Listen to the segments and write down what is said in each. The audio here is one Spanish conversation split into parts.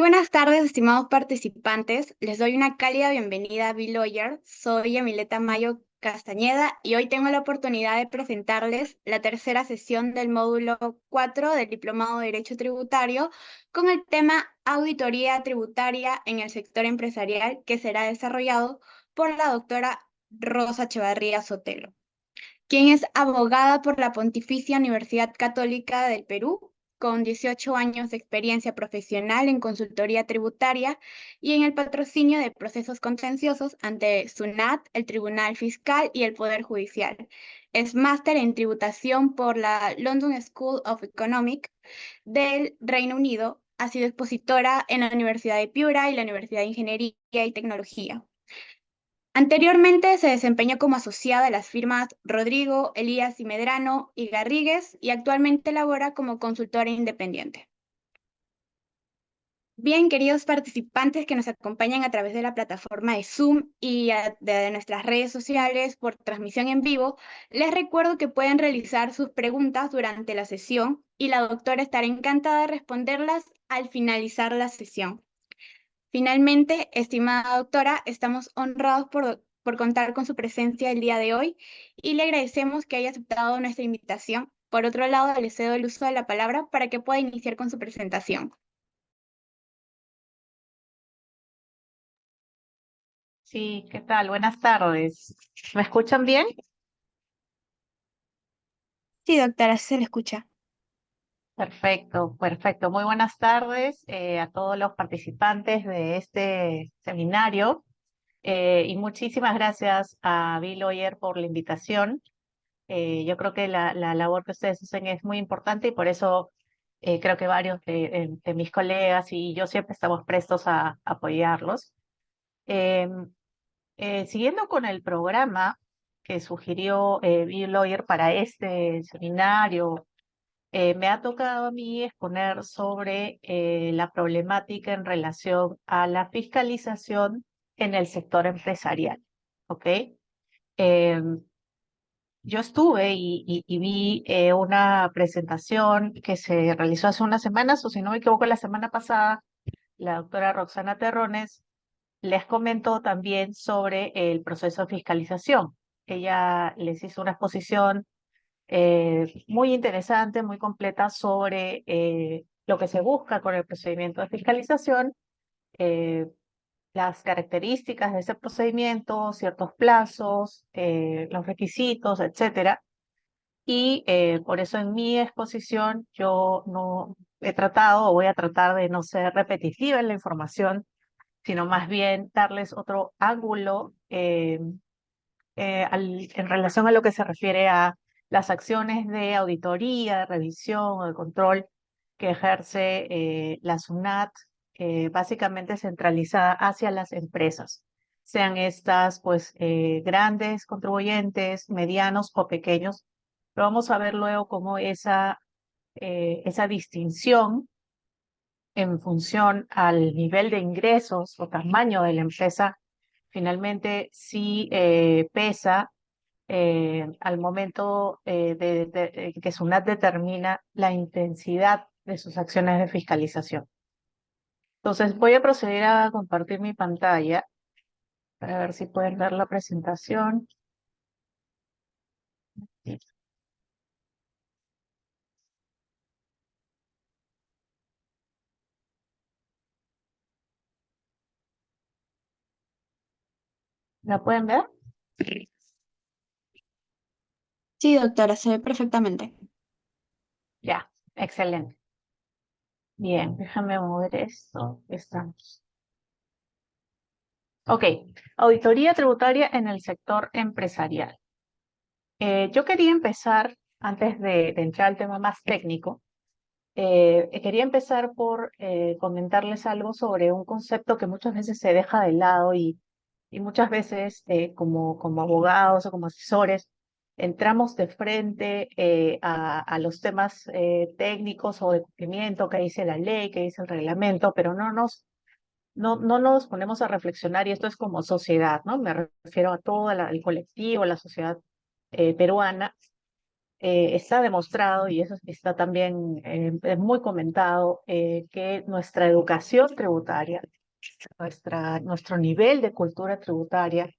buenas tardes, estimados participantes. Les doy una cálida bienvenida a B-Lawyer. Soy Emileta Mayo Castañeda y hoy tengo la oportunidad de presentarles la tercera sesión del módulo 4 del Diplomado de Derecho Tributario con el tema Auditoría Tributaria en el sector empresarial, que será desarrollado por la doctora Rosa Echevarría Sotelo, quien es abogada por la Pontificia Universidad Católica del Perú, con 18 años de experiencia profesional en consultoría tributaria y en el patrocinio de procesos contenciosos ante SUNAT, el Tribunal Fiscal y el Poder Judicial. Es máster en tributación por la London School of Economics del Reino Unido. Ha sido expositora en la Universidad de Piura y la Universidad de Ingeniería y Tecnología. Anteriormente se desempeñó como asociada a las firmas Rodrigo, Elías y Medrano y Garrigues y actualmente labora como consultora independiente. Bien, queridos participantes que nos acompañan a través de la plataforma de Zoom y de nuestras redes sociales por transmisión en vivo, les recuerdo que pueden realizar sus preguntas durante la sesión y la doctora estará encantada de responderlas al finalizar la sesión. Finalmente, estimada doctora, estamos honrados por contar con su presencia el día de hoy y le agradecemos que haya aceptado nuestra invitación. Por otro lado, le cedo el uso de la palabra para que pueda iniciar con su presentación. Sí, ¿qué tal? Buenas tardes. ¿Me escuchan bien? Sí, doctora, se le escucha. Perfecto, perfecto. Muy buenas tardes a todos los participantes de este seminario y muchísimas gracias a Bill Oyer por la invitación. Yo creo que la labor que ustedes hacen es muy importante y por eso creo que varios de mis colegas y yo siempre estamos prestos a apoyarlos. Em, Siguiendo con el programa que sugirió Bill Lawyer para este seminario, me ha tocado a mí exponer sobre la problemática en relación a la fiscalización en el sector empresarial. ¿Ok? Em, yo estuve y vi una presentación que se realizó hace unas semanas, o si no me equivoco, la semana pasada, la doctora Roxana Terrones les comentó también sobre el proceso de fiscalización. Ella les hizo una exposición muy interesante, muy completa sobre lo que se busca con el procedimiento de fiscalización, eh, las características de ese procedimiento, ciertos plazos, los requisitos, etcétera. Y por eso en mi exposición yo no he tratado o voy a tratar de no ser repetitiva en la información, sino más bien darles otro ángulo en relación a lo que se refiere a las acciones de auditoría, de revisión o de control que ejerce la SUNAT, básicamente centralizada hacia las empresas, sean estas pues grandes contribuyentes, medianos o pequeños. Pero vamos a ver luego cómo esa distinción en función al nivel de ingresos o tamaño de la empresa, finalmente sí pesa al momento que SUNAT determina la intensidad de sus acciones de fiscalización. Entonces voy a proceder a compartir mi pantalla para ver si pueden ver la presentación. ¿La pueden ver? Sí, doctora, se ve perfectamente. Ya, excelente. Bien, déjame mover esto. Estamos. Ok, auditoría tributaria en el sector empresarial. Yo quería empezar, antes de entrar al tema más técnico, quería empezar por comentarles algo sobre un concepto que muchas veces se deja de lado y muchas veces como abogados o como asesores entramos de frente a los temas técnicos o de cumplimiento que dice la ley, que dice el reglamento, pero no nos ponemos a reflexionar y esto es como sociedad, ¿no? Me refiero a todo el colectivo, la sociedad peruana. está demostrado, y eso está también es muy comentado, que nuestra educación tributaria, nuestro nivel de cultura tributaria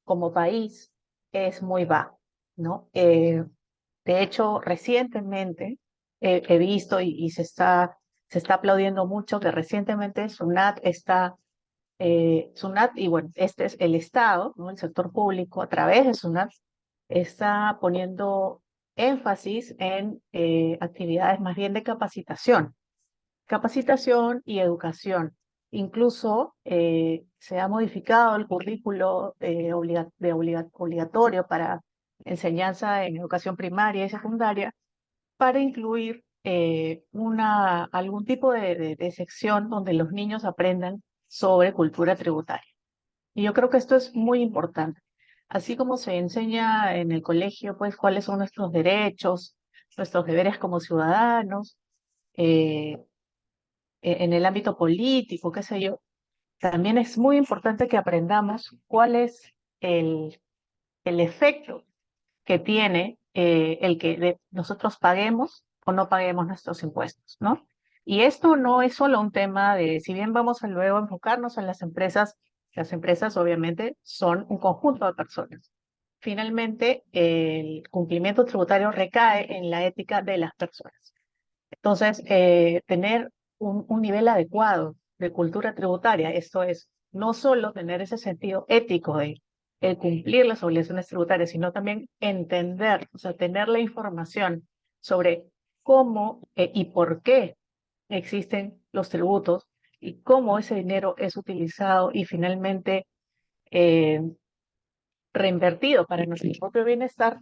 como país es muy bajo, ¿no? De hecho, recientemente he visto y se está aplaudiendo mucho que recientemente SUNAT, y bueno, este es el Estado, ¿no? El sector público, a través de SUNAT, está poniendo énfasis en actividades más bien de capacitación y educación. Incluso se ha modificado el currículo obligatorio para enseñanza en educación primaria y secundaria para incluir algún tipo de sección donde los niños aprendan sobre cultura tributaria. Y yo creo que esto es muy importante. Así como se enseña en el colegio, pues, cuáles son nuestros derechos, nuestros deberes como ciudadanos, eh, en el ámbito político, qué sé yo, también es muy importante que aprendamos cuál es el efecto que tiene el que nosotros paguemos o no paguemos nuestros impuestos, ¿no? Y esto no es solo un tema de, si bien vamos a luego enfocarnos en las empresas obviamente son un conjunto de personas. Finalmente, el cumplimiento tributario recae en la ética de las personas. Entonces, tener un nivel adecuado de cultura tributaria, esto es, no solo tener ese sentido ético de el cumplir las obligaciones tributarias, sino también entender, o sea, tener la información sobre cómo y por qué existen los tributos y cómo ese dinero es utilizado y finalmente eh, reinvertido para nuestro propio bienestar,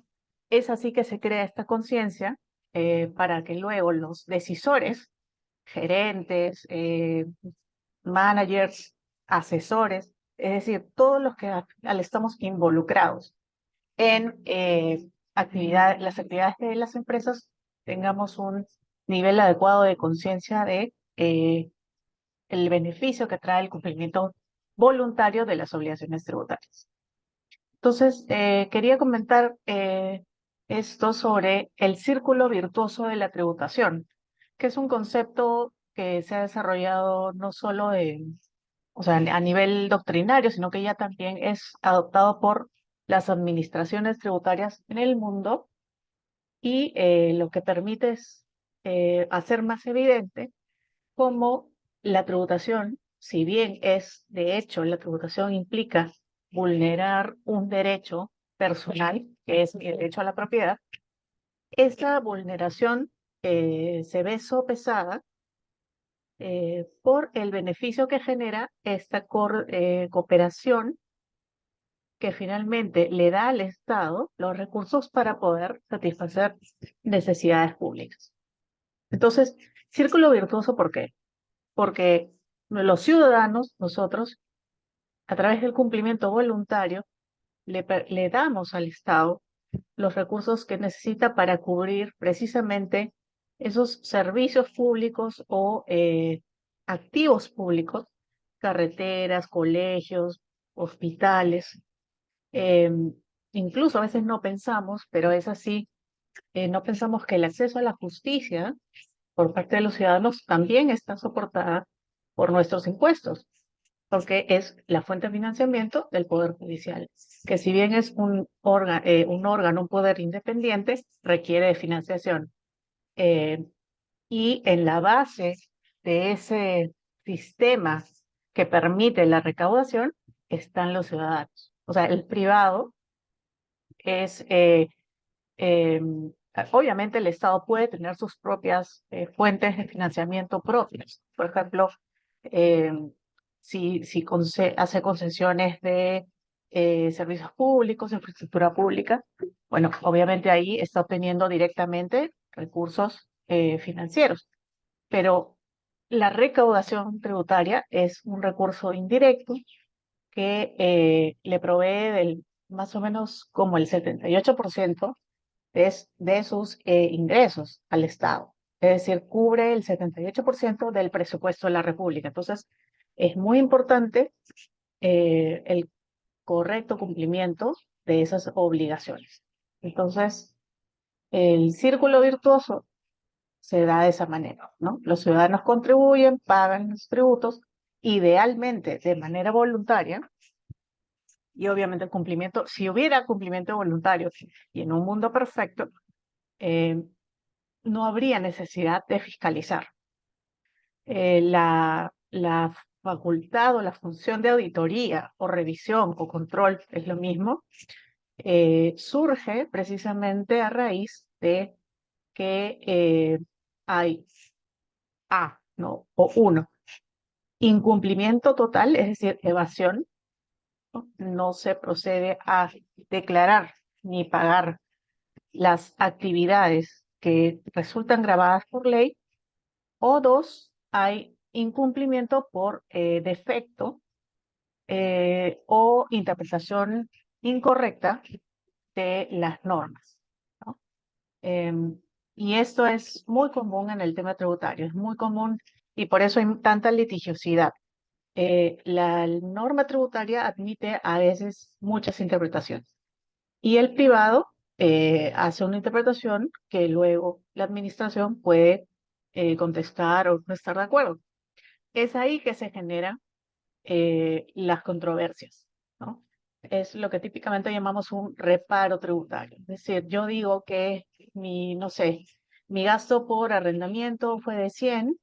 es así que se crea esta conciencia para que luego los decisores gerentes, managers, asesores, es decir, todos los que al final estamos involucrados en las actividades de las empresas, tengamos un nivel adecuado de conciencia de el beneficio que trae el cumplimiento voluntario de las obligaciones tributarias. Entonces, quería comentar esto sobre el círculo virtuoso de la tributación, que es un concepto que se ha desarrollado no solo o sea, a nivel doctrinario, sino que ya también es adoptado por las administraciones tributarias en el mundo y lo que permite es hacer más evidente cómo la tributación, si bien de hecho, la tributación implica vulnerar un derecho personal, que es mi derecho a la propiedad, esa vulneración se ve sopesada por el beneficio que genera esta cooperación que finalmente le da al Estado los recursos para poder satisfacer necesidades públicas. Entonces, círculo virtuoso, ¿por qué? Porque los ciudadanos, nosotros, a través del cumplimiento voluntario, le damos al Estado los recursos que necesita para cubrir precisamente esos servicios públicos o activos públicos, carreteras, colegios, hospitales. Incluso a veces no pensamos, pero es así, no pensamos que el acceso a la justicia por parte de los ciudadanos también está soportada por nuestros impuestos, porque es la fuente de financiamiento del Poder Judicial, que si bien es un órgano, un poder independiente, requiere de financiación. Eh, y en la base de ese sistema que permite la recaudación están los ciudadanos. O sea, el privado es eh, obviamente el Estado puede tener sus propias fuentes de financiamiento propias. Por ejemplo, eh, si hace concesiones de servicios públicos, infraestructura pública, bueno, obviamente ahí está obteniendo directamente recursos financieros, pero la recaudación tributaria es un recurso indirecto que le provee del más o menos como el 78% de sus ingresos al Estado. Es decir, cubre el 78% del presupuesto de la República. Entonces, es muy importante el correcto cumplimiento de esas obligaciones. Entonces, El círculo virtuoso se da de esa manera, ¿no? Los ciudadanos contribuyen, pagan los tributos, idealmente de manera voluntaria, y obviamente el cumplimiento, si hubiera cumplimiento voluntario y en un mundo perfecto, eh, no habría necesidad de fiscalizar. La facultad o la función de auditoría o revisión o control, es lo mismo, surge precisamente a raíz de que hay ¿no? O uno, incumplimiento total, es decir, evasión, ¿no? No se procede a declarar ni pagar las actividades que resultan grabadas por ley, o dos, hay incumplimiento por defecto o interpretación incorrecta de las normas, ¿no? Y esto es muy común en el tema tributario, es muy común y por eso hay tanta litigiosidad. La norma tributaria admite a veces muchas interpretaciones y el privado hace una interpretación que luego la administración puede contestar o no estar de acuerdo. Es ahí que se generan las controversias, ¿no? Es lo que típicamente llamamos un reparo tributario. Es decir, yo digo que no sé, mi gasto por arrendamiento fue de 100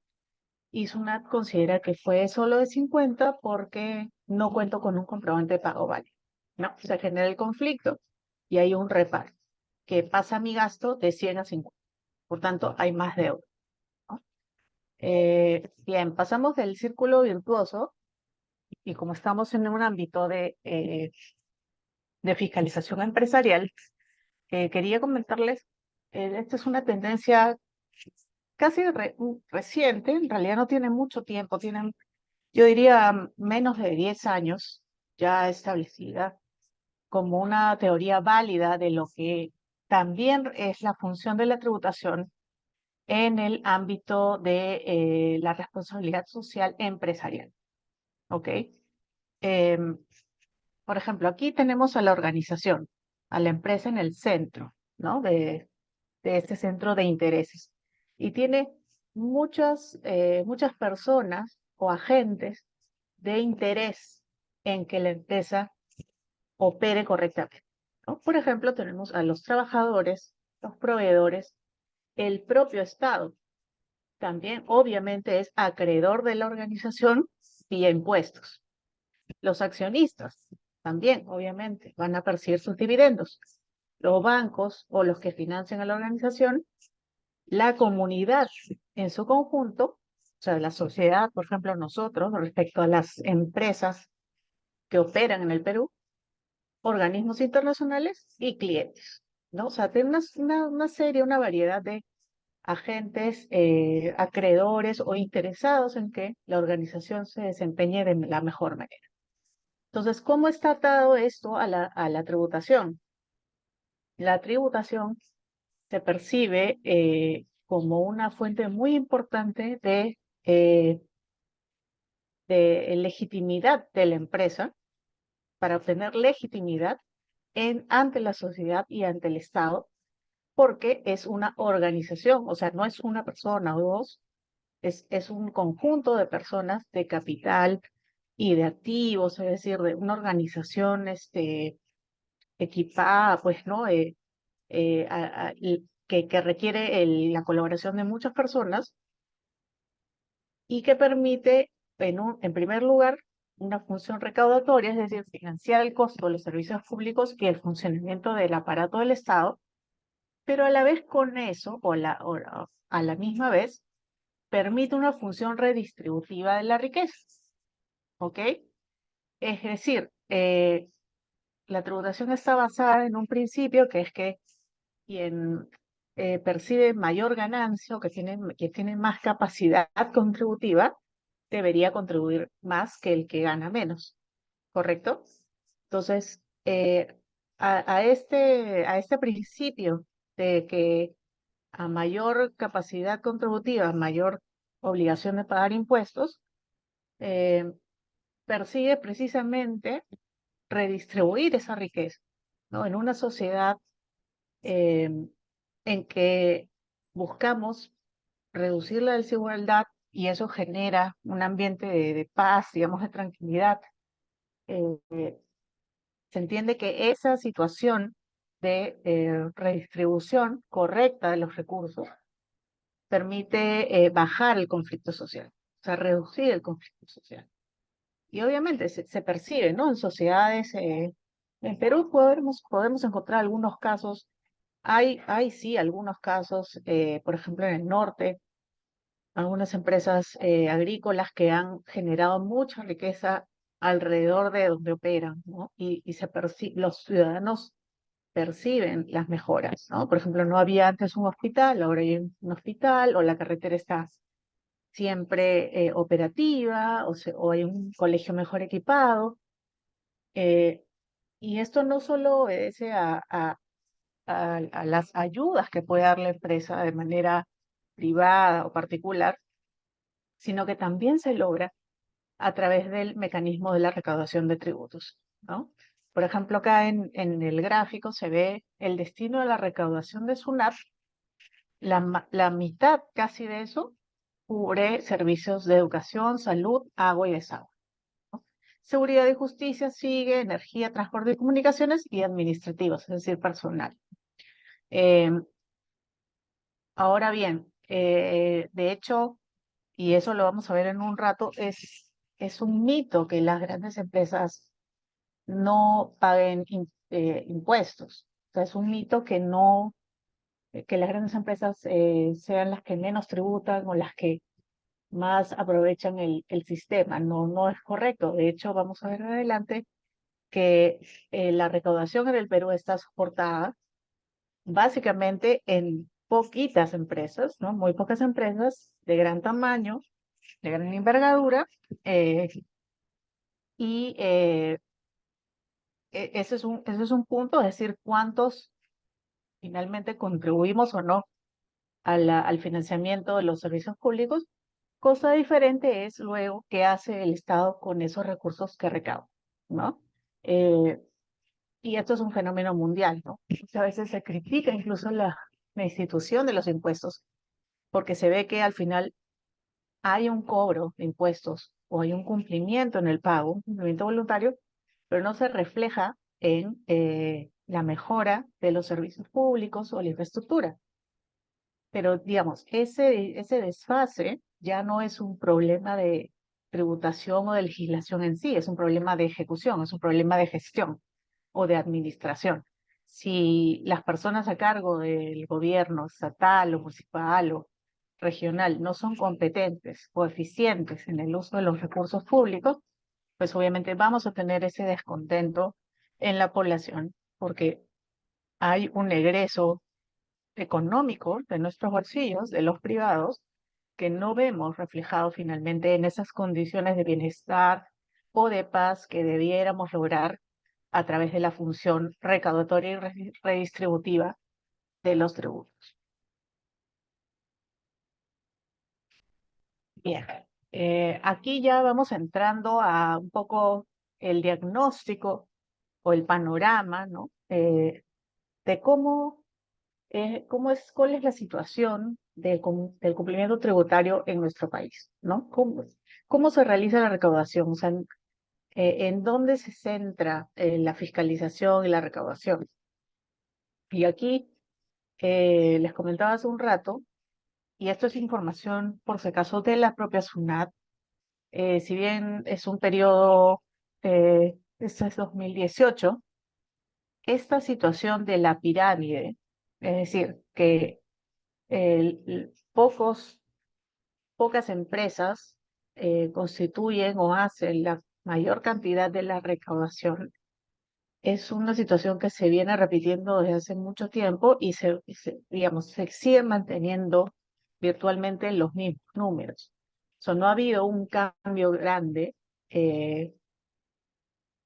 y SUNAT considera que fue solo de 50 porque no cuento con un comprobante de pago válido, ¿no? Se genera el conflicto y hay un reparo que pasa mi gasto de 100 a 50. Por tanto, hay más deuda, ¿no? Bien, pasamos del círculo virtuoso y como estamos en un ámbito de fiscalización empresarial, quería comentarles, esta es una tendencia casi reciente, en realidad no tiene mucho tiempo, tienen, yo diría, menos de 10 años ya establecida como una teoría válida de lo que también es la función de la tributación en el ámbito de la responsabilidad social empresarial. ¿Ok? Em, por ejemplo, aquí tenemos a la organización, a la empresa en el centro, ¿no? De este centro de intereses. Y tiene muchas personas o agentes de interés en que la empresa opere correctamente, ¿no? Por ejemplo, tenemos a los trabajadores, los proveedores, el propio Estado. También, obviamente, es acreedor de la organización vía impuestos. Los accionistas también, obviamente, van a percibir sus dividendos. Los bancos o los que financian a la organización, la comunidad en su conjunto, o sea, la sociedad, por ejemplo, nosotros, respecto a las empresas que operan en el Perú, organismos internacionales y clientes, ¿no? O sea, tiene una serie, una variedad de agentes, acreedores o interesados en que la organización se desempeñe de la mejor manera. Entonces, ¿cómo está atado esto a la tributación? La tributación se percibe como una fuente muy importante de legitimidad de la empresa para obtener legitimidad ante la sociedad y ante el Estado, porque es una organización, o sea, no es una persona o dos, es un conjunto de personas de capital y de activos, es decir, de una organización equipada, pues, ¿no? Y que requiere la colaboración de muchas personas y que permite, en primer lugar, una función recaudatoria, es decir, financiar el costo de los servicios públicos y el funcionamiento del aparato del Estado, pero a la vez con eso, a la misma vez, permite una función redistributiva de la riqueza, ¿ok? Es decir, la tributación está basada en un principio que es que quien percibe mayor ganancia o que tiene más capacidad contributiva, debería contribuir más que el que gana menos, ¿correcto? Entonces, a este principio de que a mayor capacidad contributiva, mayor obligación de pagar impuestos, eh, persigue precisamente redistribuir esa riqueza, ¿no? En una sociedad en que buscamos reducir la desigualdad y eso genera un ambiente de paz, digamos, de tranquilidad. Eh, Se entiende que esa situación de redistribución correcta de los recursos permite bajar el conflicto social, o sea, reducir el conflicto social. Y obviamente se percibe, ¿no? En sociedades, en Perú podemos encontrar algunos casos, hay sí algunos casos, por ejemplo, en el norte, algunas empresas agrícolas que han generado mucha riqueza alrededor de donde operan, ¿no? Y los ciudadanos perciben las mejoras, ¿no? Por ejemplo, no había antes un hospital, ahora hay un hospital, o la carretera está siempre operativa, o hay un colegio mejor equipado. eh, y esto no solo obedece a las ayudas que puede dar la empresa de manera privada o particular, sino que también se logra a través del mecanismo de la recaudación de tributos, ¿no? Por ejemplo, acá en el gráfico se ve el destino de la recaudación de SUNAT, la mitad casi de eso cubre servicios de educación, salud, agua y desagüe. Seguridad y justicia sigue energía, transporte y comunicaciones y administrativos, es decir, personal. Eh, Ahora bien, de hecho, y eso lo vamos a ver en un rato, es un mito que las grandes empresas no paguen impuestos. O sea, es un mito que no, que las grandes empresas sean las que menos tributan o las que más aprovechan el sistema. No, no es correcto. De hecho, vamos a ver adelante que la recaudación en el Perú está soportada básicamente en poquitas empresas, ¿no? Muy pocas empresas de gran tamaño, de gran envergadura, eh, y ese es un punto, es decir, cuántos finalmente contribuimos o no al financiamiento de los servicios públicos. Cosa diferente es luego qué hace el Estado con esos recursos que recauda, ¿no? Eh, y esto es un fenómeno mundial, ¿no? A veces se critica incluso la institución de los impuestos, porque se ve que al final hay un cobro de impuestos o hay un cumplimiento en el pago, un cumplimiento voluntario, pero no se refleja en la mejora de los servicios públicos o la infraestructura. Pero, digamos, ese desfase ya no es un problema de tributación o de legislación en sí, es un problema de ejecución, es un problema de gestión o de administración. Si las personas a cargo del gobierno estatal o municipal o regional no son competentes o eficientes en el uso de los recursos públicos, pues obviamente vamos a tener ese descontento en la población porque hay un egreso económico de nuestros bolsillos, de los privados, que no vemos reflejado finalmente en esas condiciones de bienestar o de paz que debiéramos lograr a través de la función recaudatoria y redistributiva de los tributos. Bien, aquí ya vamos entrando a un poco el diagnóstico o el panorama, ¿no? De cuál es la situación del cumplimiento tributario en nuestro país, ¿no? ¿Cómo se realiza la recaudación? O sea, ¿en dónde se centra la fiscalización y la recaudación? Y aquí les comentaba hace un rato, y esto es información por si acaso de la propia SUNAT, si bien es un periodo, este es 2018, esta situación de la pirámide, es decir, que pocas empresas constituyen o hacen la mayor cantidad de la recaudación. Es una situación que se viene repitiendo desde hace mucho tiempo digamos, se sigue manteniendo virtualmente en los mismos números. No ha habido un cambio grande eh,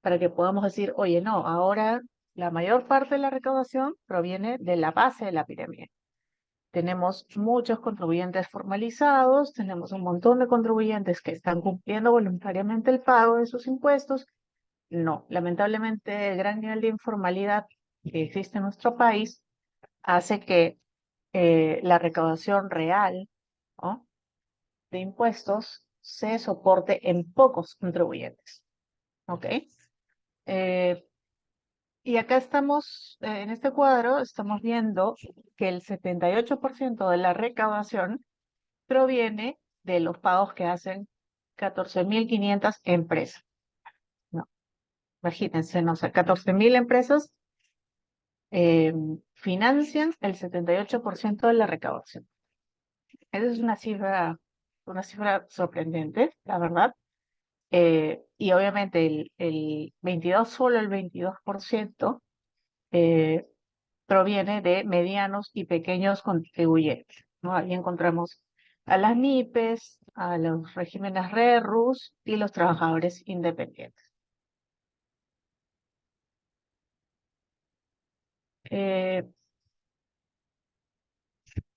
para que podamos decir, oye, no, ahora la mayor parte de la recaudación proviene de la base de la pirámide. Tenemos muchos contribuyentes formalizados, tenemos un montón de contribuyentes que están cumpliendo voluntariamente el pago de sus impuestos. No, lamentablemente el gran nivel de informalidad que existe en nuestro país hace que la recaudación real, ¿no?, de impuestos se soporte en pocos contribuyentes. ¿Ok? Eh, y acá estamos, en este cuadro, estamos viendo que el 78% de la recaudación proviene de los pagos que hacen 14.500 empresas. ¿No? Imagínense, no sé, 14.000 empresas eh, financian el 78% de la recaudación. Esa es una cifra sorprendente, la verdad. Y obviamente solo el 22% eh, proviene de medianos y pequeños contribuyentes, ¿no? Ahí encontramos a las MIPES, a los regímenes RERRUS y los trabajadores independientes. Eh,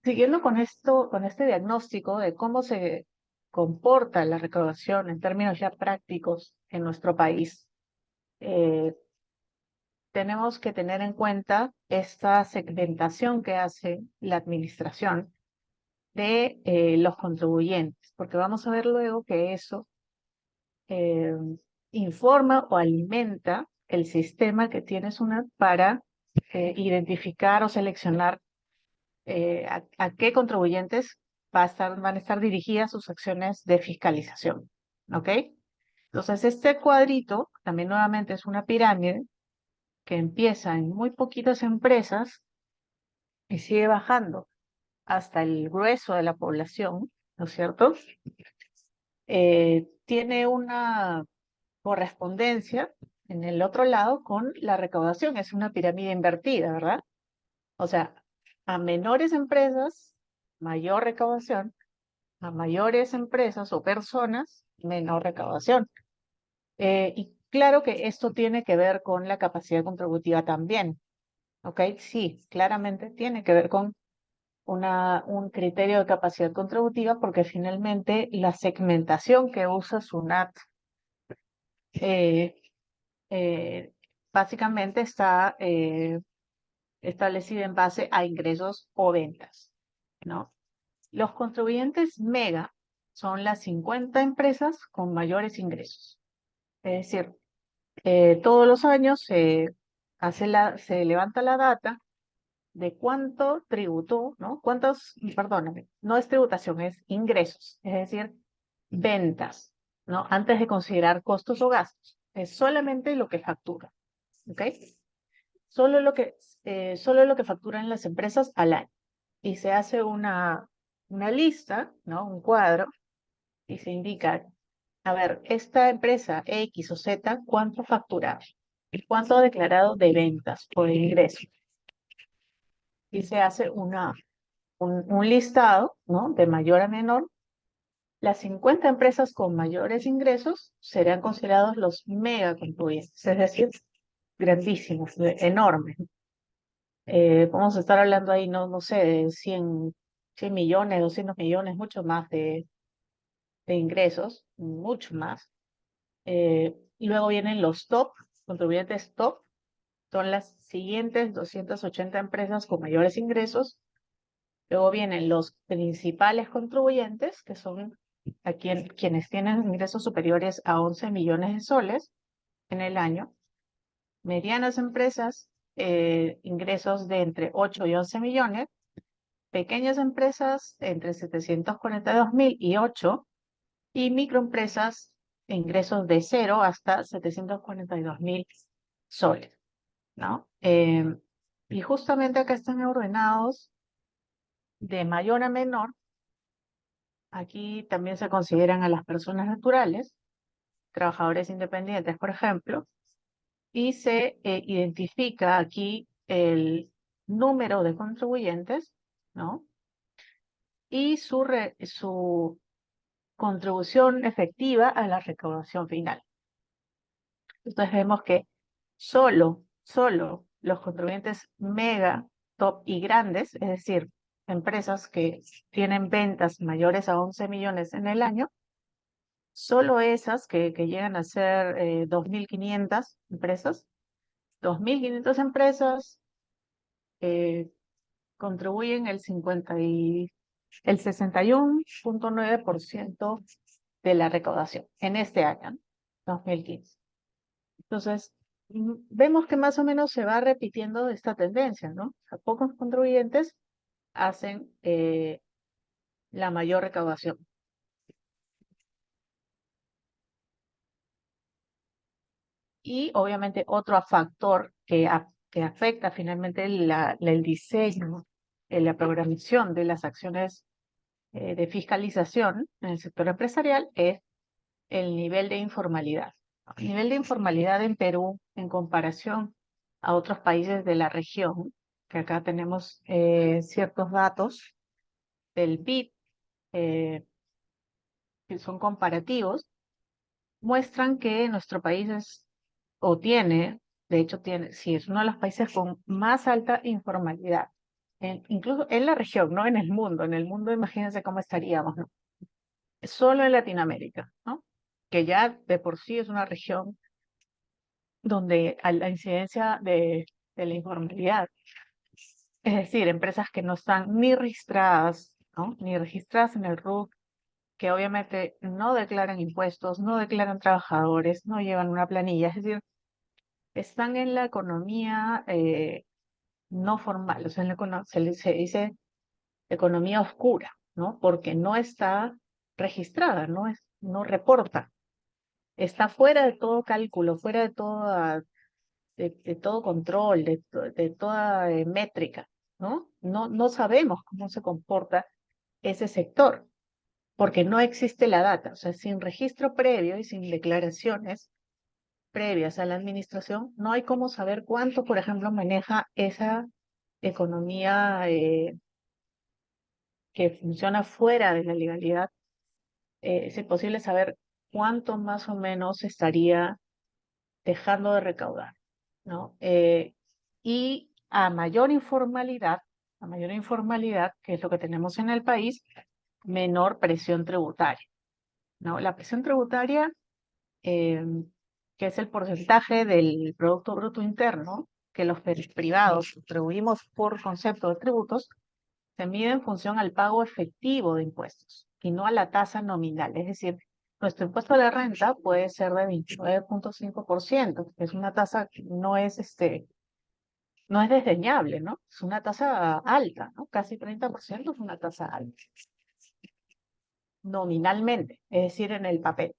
Siguiendo con esto, con este diagnóstico de cómo se comporta la recaudación en términos ya prácticos en nuestro país, eh, tenemos que tener en cuenta esta segmentación que hace la administración de los contribuyentes, porque vamos a ver luego que eso eh, informa o alimenta el sistema que tiene SUNAT para identificar o seleccionar a qué contribuyentes van a estar dirigidas sus acciones de fiscalización. ¿Ok? Entonces, este cuadrito también nuevamente es una pirámide que empieza en muy poquitas empresas y sigue bajando hasta el grueso de la población, ¿no es cierto? Tiene una correspondencia en el otro lado con la recaudación. Es una pirámide invertida, ¿verdad? O sea, a menores empresas, mayor recaudación; a mayores empresas o personas, menor recaudación. Y claro que esto tiene que ver con la capacidad contributiva también. ¿Ok? Sí, claramente tiene que ver con un criterio de capacidad contributiva, porque finalmente la segmentación que usa SUNAT eh, eh, básicamente está establecida en base a ingresos o ventas, ¿no? Los contribuyentes mega son las 50 empresas con mayores ingresos. Es decir, todos los años se levanta la data de cuánto tributó, ¿no? Perdóname, no es tributación, es ingresos, es decir, ventas, ¿no? Antes de considerar costos o gastos. Es solamente lo que factura, ¿ok? Solo lo que facturan las empresas al año. Y se hace una lista, ¿no? Un cuadro, y se indica, a ver, esta empresa X o Z, ¿cuánto factura? ¿Y cuánto ha declarado de ventas o de ingresos? Y se hace un listado, ¿no? De mayor a menor. Las 50 empresas con mayores ingresos serán considerados los mega contribuyentes, es decir, grandísimos, enormes. Vamos a estar hablando ahí, no sé, de 100 millones, 200 millones, mucho más de ingresos, mucho más. Y luego vienen los top, contribuyentes top, son las siguientes 280 empresas con mayores ingresos. Luego vienen los principales contribuyentes, que son quienes tienen ingresos superiores a 11 millones de soles en el año. Medianas empresas, ingresos de entre 8 y 11 millones. Pequeñas empresas, entre 742.000 y 8. Y microempresas, ingresos de 0 hasta 742.000 soles, ¿no? Y justamente acá están ordenados de mayor a menor. Aquí también se consideran a las personas naturales, trabajadores independientes, por ejemplo, y se identifica aquí el número de contribuyentes, ¿no? Y su contribución efectiva a la recaudación final. Entonces vemos que solo los contribuyentes mega, top y grandes, es decir, empresas que tienen ventas mayores a 11 millones en el año, solo esas que llegan a ser 2.500 empresas, 2.500 empresas contribuyen el 61,9% de la recaudación en este año, ¿no? 2015. Entonces, vemos que más o menos se va repitiendo esta tendencia, ¿no? O sea, pocos contribuyentes hacen la mayor recaudación. Y obviamente otro factor que afecta finalmente el diseño, la programación de las acciones de fiscalización en el sector empresarial es el nivel de informalidad. El nivel de informalidad en Perú en comparación a otros países de la región, que acá tenemos ciertos datos del PIB que son comparativos, muestran que nuestro país de hecho tiene, sí, es uno de los países con más alta informalidad, incluso en la región, no en el mundo. En el mundo, imagínense cómo estaríamos, ¿no? Solo en Latinoamérica, ¿no? Que ya de por sí es una región donde la incidencia de la informalidad, es decir, empresas que no están ni registradas, ¿no? Ni registradas en el RUC, que obviamente no declaran impuestos, no declaran trabajadores, no llevan una planilla, es decir, están en la economía no formal, o sea, se dice economía oscura, ¿no? Porque no está registrada, no reporta, está fuera de todo cálculo, fuera de todo control, de toda métrica, ¿no? No sabemos cómo se comporta ese sector, porque no existe la data, o sea, sin registro previo y sin declaraciones previas a la administración, no hay cómo saber cuánto, por ejemplo, maneja esa economía que funciona fuera de la legalidad. Es imposible saber cuánto más o menos estaría dejando de recaudar, ¿no? Y a mayor informalidad, que es lo que tenemos en el país, menor presión tributaria, ¿no? La presión tributaria, eh, que es el porcentaje del Producto Bruto Interno que los privados contribuimos por concepto de tributos, se mide en función al pago efectivo de impuestos y no a la tasa nominal. Es decir, nuestro impuesto a la renta puede ser de 29,5%, que es una tasa que no es desdeñable, ¿no? Es una tasa alta, ¿no? Casi 30% es una tasa alta, nominalmente, es decir, en el papel.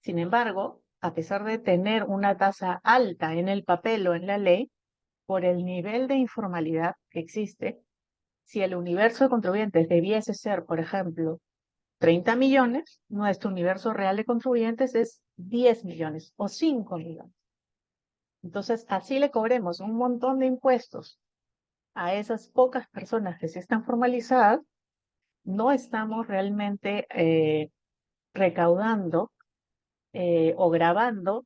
Sin embargo, a pesar de tener una tasa alta en el papel o en la ley, por el nivel de informalidad que existe, si el universo de contribuyentes debiese ser, por ejemplo, 30 millones, nuestro universo real de contribuyentes es 10 millones o 5 millones. Entonces, así le cobremos un montón de impuestos a esas pocas personas que sí están formalizadas, no estamos realmente recaudando o grabando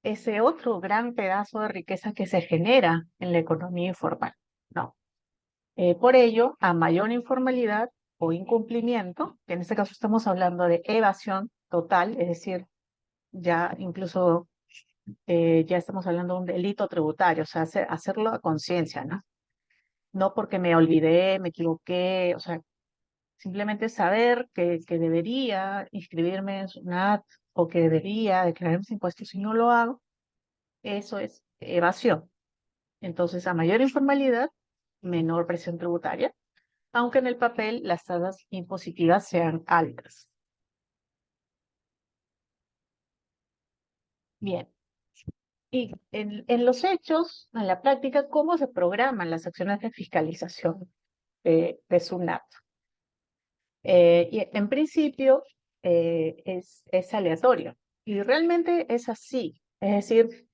ese otro gran pedazo de riqueza que se genera en la economía informal. No. Por ello, a mayor informalidad o incumplimiento, que en este caso estamos hablando de evasión total, es decir, ya incluso ya estamos hablando de un delito tributario, o sea, hacerlo a conciencia, ¿no? No porque me olvidé, me equivoqué, o sea, simplemente saber que debería inscribirme en SUNAT o que debería declarar mis impuestos y no lo hago, eso es evasión. Entonces, a mayor informalidad, menor presión tributaria, aunque en el papel las tasas impositivas sean altas. Bien. Y en los hechos, en la práctica, ¿cómo se programan las acciones de fiscalización de SUNAT? Y en principio es aleatorio y realmente es así. Es decir,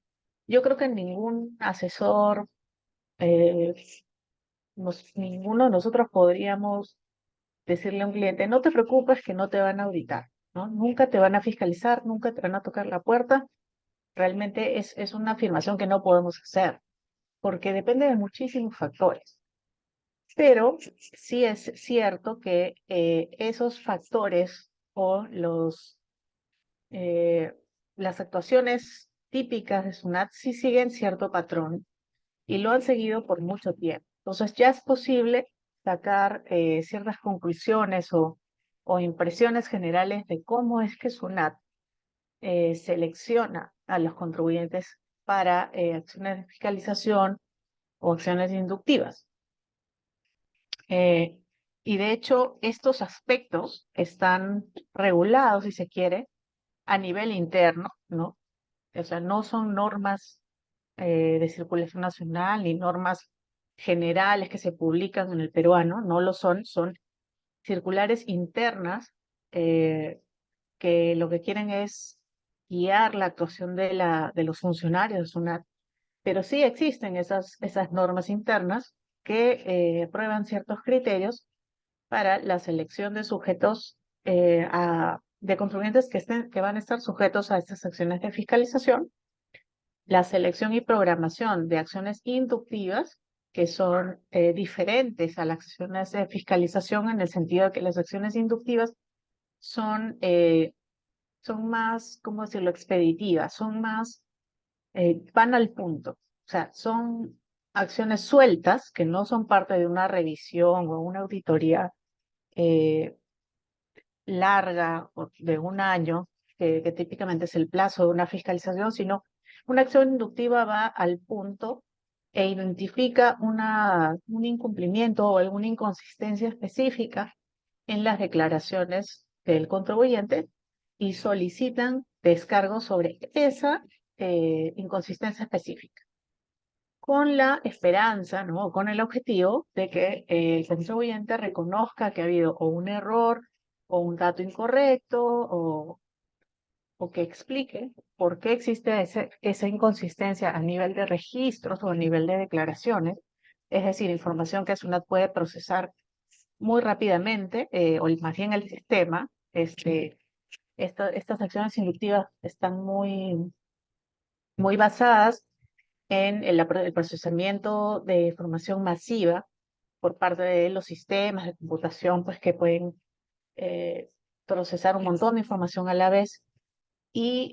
yo creo que ningún asesor, eh, ninguno de nosotros podríamos decirle a un cliente, no te preocupes que no te van a auditar, ¿no? Nunca te van a fiscalizar, nunca te van a tocar la puerta. Realmente es una afirmación que no podemos hacer, porque depende de muchísimos factores. Pero sí es cierto que esos factores o las actuaciones típicas de SUNAT sí siguen cierto patrón y lo han seguido por mucho tiempo. Entonces ya es posible sacar ciertas conclusiones o impresiones generales de cómo es que SUNAT selecciona a los contribuyentes para acciones de fiscalización o acciones inductivas. Y de hecho, estos aspectos están regulados, si se quiere, a nivel interno, ¿no? O sea, no son normas de circulación nacional ni normas generales que se publican en el peruano, no lo son, son circulares internas que lo que quieren es guiar la actuación de los funcionarios de SUNAT, pero sí existen esas normas internas que aprueban ciertos criterios para la selección de sujetos, de contribuyentes que van a estar sujetos a estas acciones de fiscalización, la selección y programación de acciones inductivas, que son diferentes a las acciones de fiscalización en el sentido de que las acciones inductivas son más, ¿cómo decirlo?, expeditivas, son más, van al punto. O sea, son acciones sueltas que no son parte de una revisión o una auditoría eh, larga o de un año, que típicamente es el plazo de una fiscalización, sino una acción inductiva va al punto e identifica un incumplimiento o alguna inconsistencia específica en las declaraciones del contribuyente y solicitan descargo sobre esa inconsistencia específica, con la esperanza, ¿no? O con el objetivo de que el contribuyente reconozca que ha habido o un error o un dato incorrecto o que explique por qué existe esa inconsistencia a nivel de registros o a nivel de declaraciones, es decir, información que SUNAT puede procesar muy rápidamente, o más bien el sistema. Estas acciones inductivas están muy basadas en el procesamiento de información masiva por parte de los sistemas de computación, pues que pueden eh, procesar un montón de información a la vez y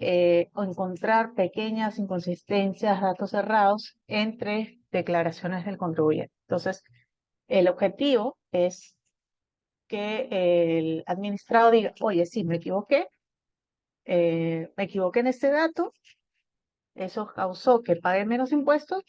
o encontrar pequeñas inconsistencias, datos errados entre declaraciones del contribuyente. Entonces, el objetivo es que el administrado diga, oye, sí, me equivoqué en este dato, eso causó que pague menos impuestos,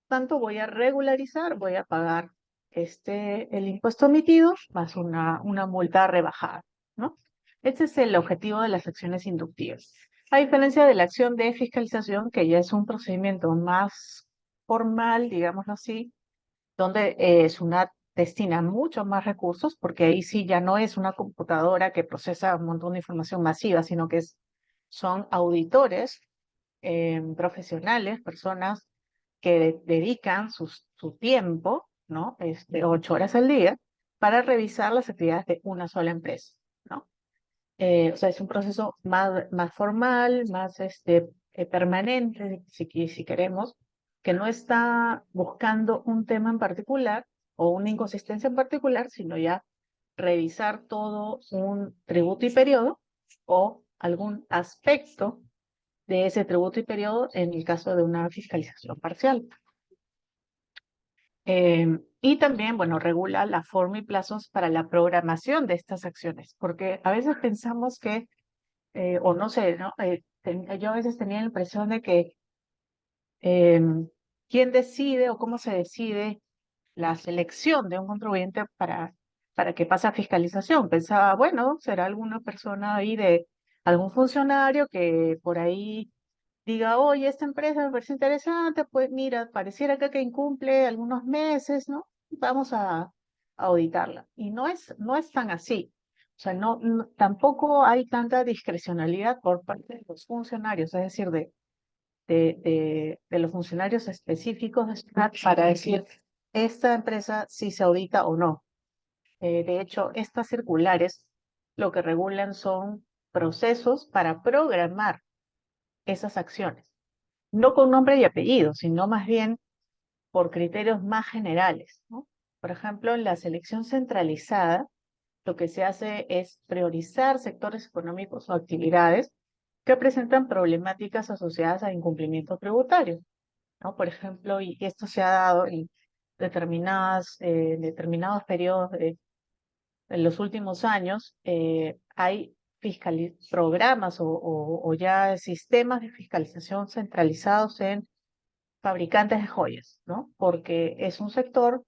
tanto voy a regularizar, voy a pagar el impuesto emitido más una multa rebajada, ¿no? Este es el objetivo de las acciones inductivas. A diferencia de la acción de fiscalización, que ya es un procedimiento más formal, digámoslo así, donde SUNAT destina muchos más recursos, porque ahí sí ya no es una computadora que procesa un montón de información masiva, sino que son auditores profesionales, personas que dedican su tiempo, ¿no? 8 horas al día, para revisar las actividades de una sola empresa, ¿no? O sea, es un proceso más formal, más permanente, si queremos, que no está buscando un tema en particular o una inconsistencia en particular, sino ya revisar todo un tributo y periodo o algún aspecto de ese tributo y periodo en el caso de una fiscalización parcial. Y también, bueno, regula la forma y plazos para la programación de estas acciones, porque a veces pensamos que, o no sé, ¿no? Yo a veces tenía la impresión de que quién decide o cómo se decide la selección de un contribuyente para que pase a fiscalización. Pensaba, bueno, será alguna persona ahí de algún funcionario que por ahí diga, oye, esta empresa me parece interesante, pues mira, pareciera que incumple algunos meses, ¿no? Vamos a auditarla. Y no es tan así. O sea, tampoco hay tanta discrecionalidad por parte de los funcionarios, es decir, de los funcionarios específicos de SUNAT para decir, esta empresa sí se audita o no. De hecho, estas circulares lo que regulan son procesos para programar esas acciones, no con nombre y apellido, sino más bien por criterios más generales, ¿no? Por ejemplo, en la selección centralizada, lo que se hace es priorizar sectores económicos o actividades que presentan problemáticas asociadas a incumplimiento tributario, ¿no? Por ejemplo, y esto se ha dado determinados periodos en los últimos años, hay programas o ya sistemas de fiscalización centralizados en fabricantes de joyas, ¿no? Porque es un sector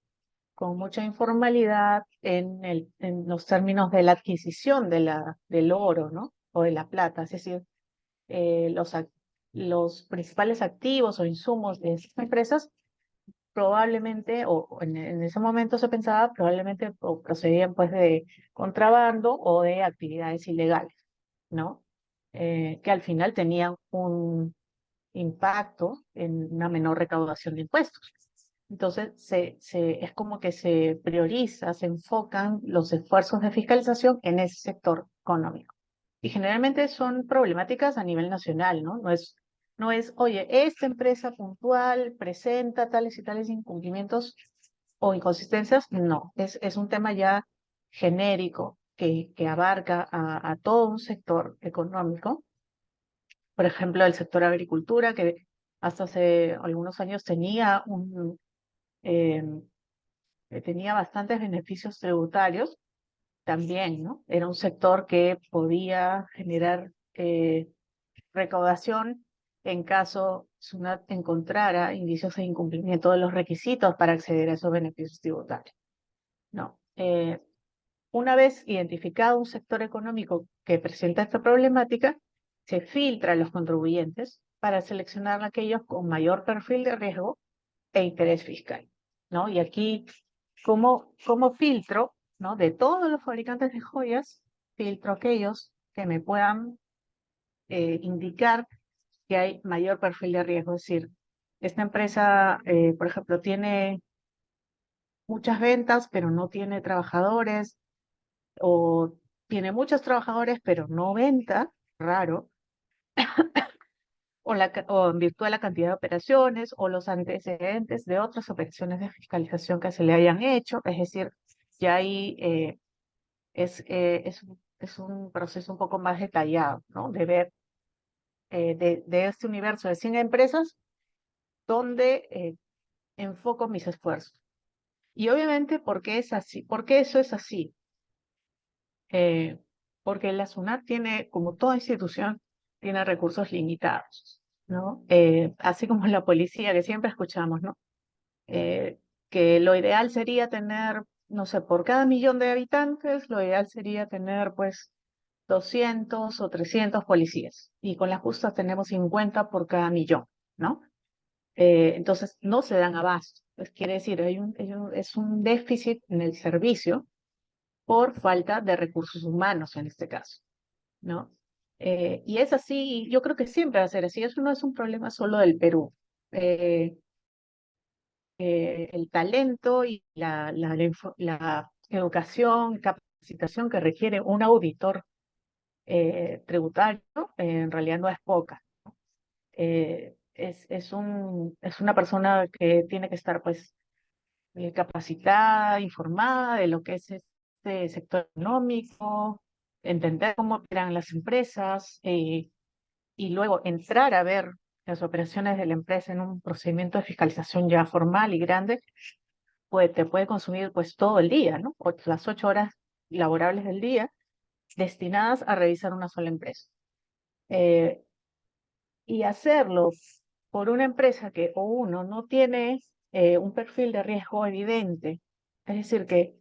con mucha informalidad en los términos de la adquisición del oro, ¿no? O de la plata, es decir, los principales activos o insumos de estas empresas probablemente, en ese momento se pensaba, probablemente procedían pues de contrabando o de actividades ilegales, ¿no? Que al final tenían un impacto en una menor recaudación de impuestos. Entonces, es como que se prioriza, se enfocan los esfuerzos de fiscalización en ese sector económico. Y generalmente son problemáticas a nivel nacional, ¿no? No es, oye, esta empresa puntual presenta tales y tales incumplimientos o inconsistencias. No, es un tema ya genérico que abarca a todo un sector económico. Por ejemplo, el sector agricultura, que hasta hace algunos años eh, tenía bastantes beneficios tributarios también, ¿no? Era un sector que podía generar recaudación en caso SUNAT encontrara indicios de incumplimiento de los requisitos para acceder a esos beneficios tributarios. No. Una vez identificado un sector económico que presenta esta problemática, se filtra a los contribuyentes para seleccionar aquellos con mayor perfil de riesgo e interés fiscal, ¿no? Y aquí, como filtro, ¿no? De todos los fabricantes de joyas, filtro aquellos que me puedan indicar que hay mayor perfil de riesgo. Es decir, esta empresa, por ejemplo, tiene muchas ventas, pero no tiene trabajadores, o tiene muchos trabajadores, pero no venta, raro, o en virtud de la cantidad de operaciones o los antecedentes de otras operaciones de fiscalización que se le hayan hecho. Es decir, ya ahí es un proceso un poco más detallado, ¿no? De ver de este universo de 100 empresas donde enfoco mis esfuerzos. Y obviamente, ¿por qué es así? ¿Por qué eso es así? Eh, Porque la SUNAT tiene, como toda institución, tiene recursos limitados, ¿no? Así como la policía, que siempre escuchamos, ¿no? Que lo ideal sería tener, no sé, por cada millón de habitantes, lo ideal sería tener, pues, 200 o 300 policías. Y con las justas tenemos 50 por cada millón, ¿no? Entonces, no se dan abasto. Pues quiere decir, es un déficit en el servicio por falta de recursos humanos en este caso, ¿no? Y es así, yo creo que siempre va a ser así, eso no es un problema solo del Perú. Eh, el talento y la educación, capacitación que requiere un auditor tributario, en realidad no es poca. Es una persona que tiene que estar pues capacitada, informada de lo que es este sector económico, entender cómo operan las empresas y luego entrar a ver las operaciones de la empresa en un procedimiento de fiscalización ya formal y grande, pues te puede consumir pues todo el día, ¿no? Las 8 horas laborables del día destinadas a revisar una sola empresa. Eh, y hacerlo por una empresa que o uno no tiene un perfil de riesgo evidente, es decir, que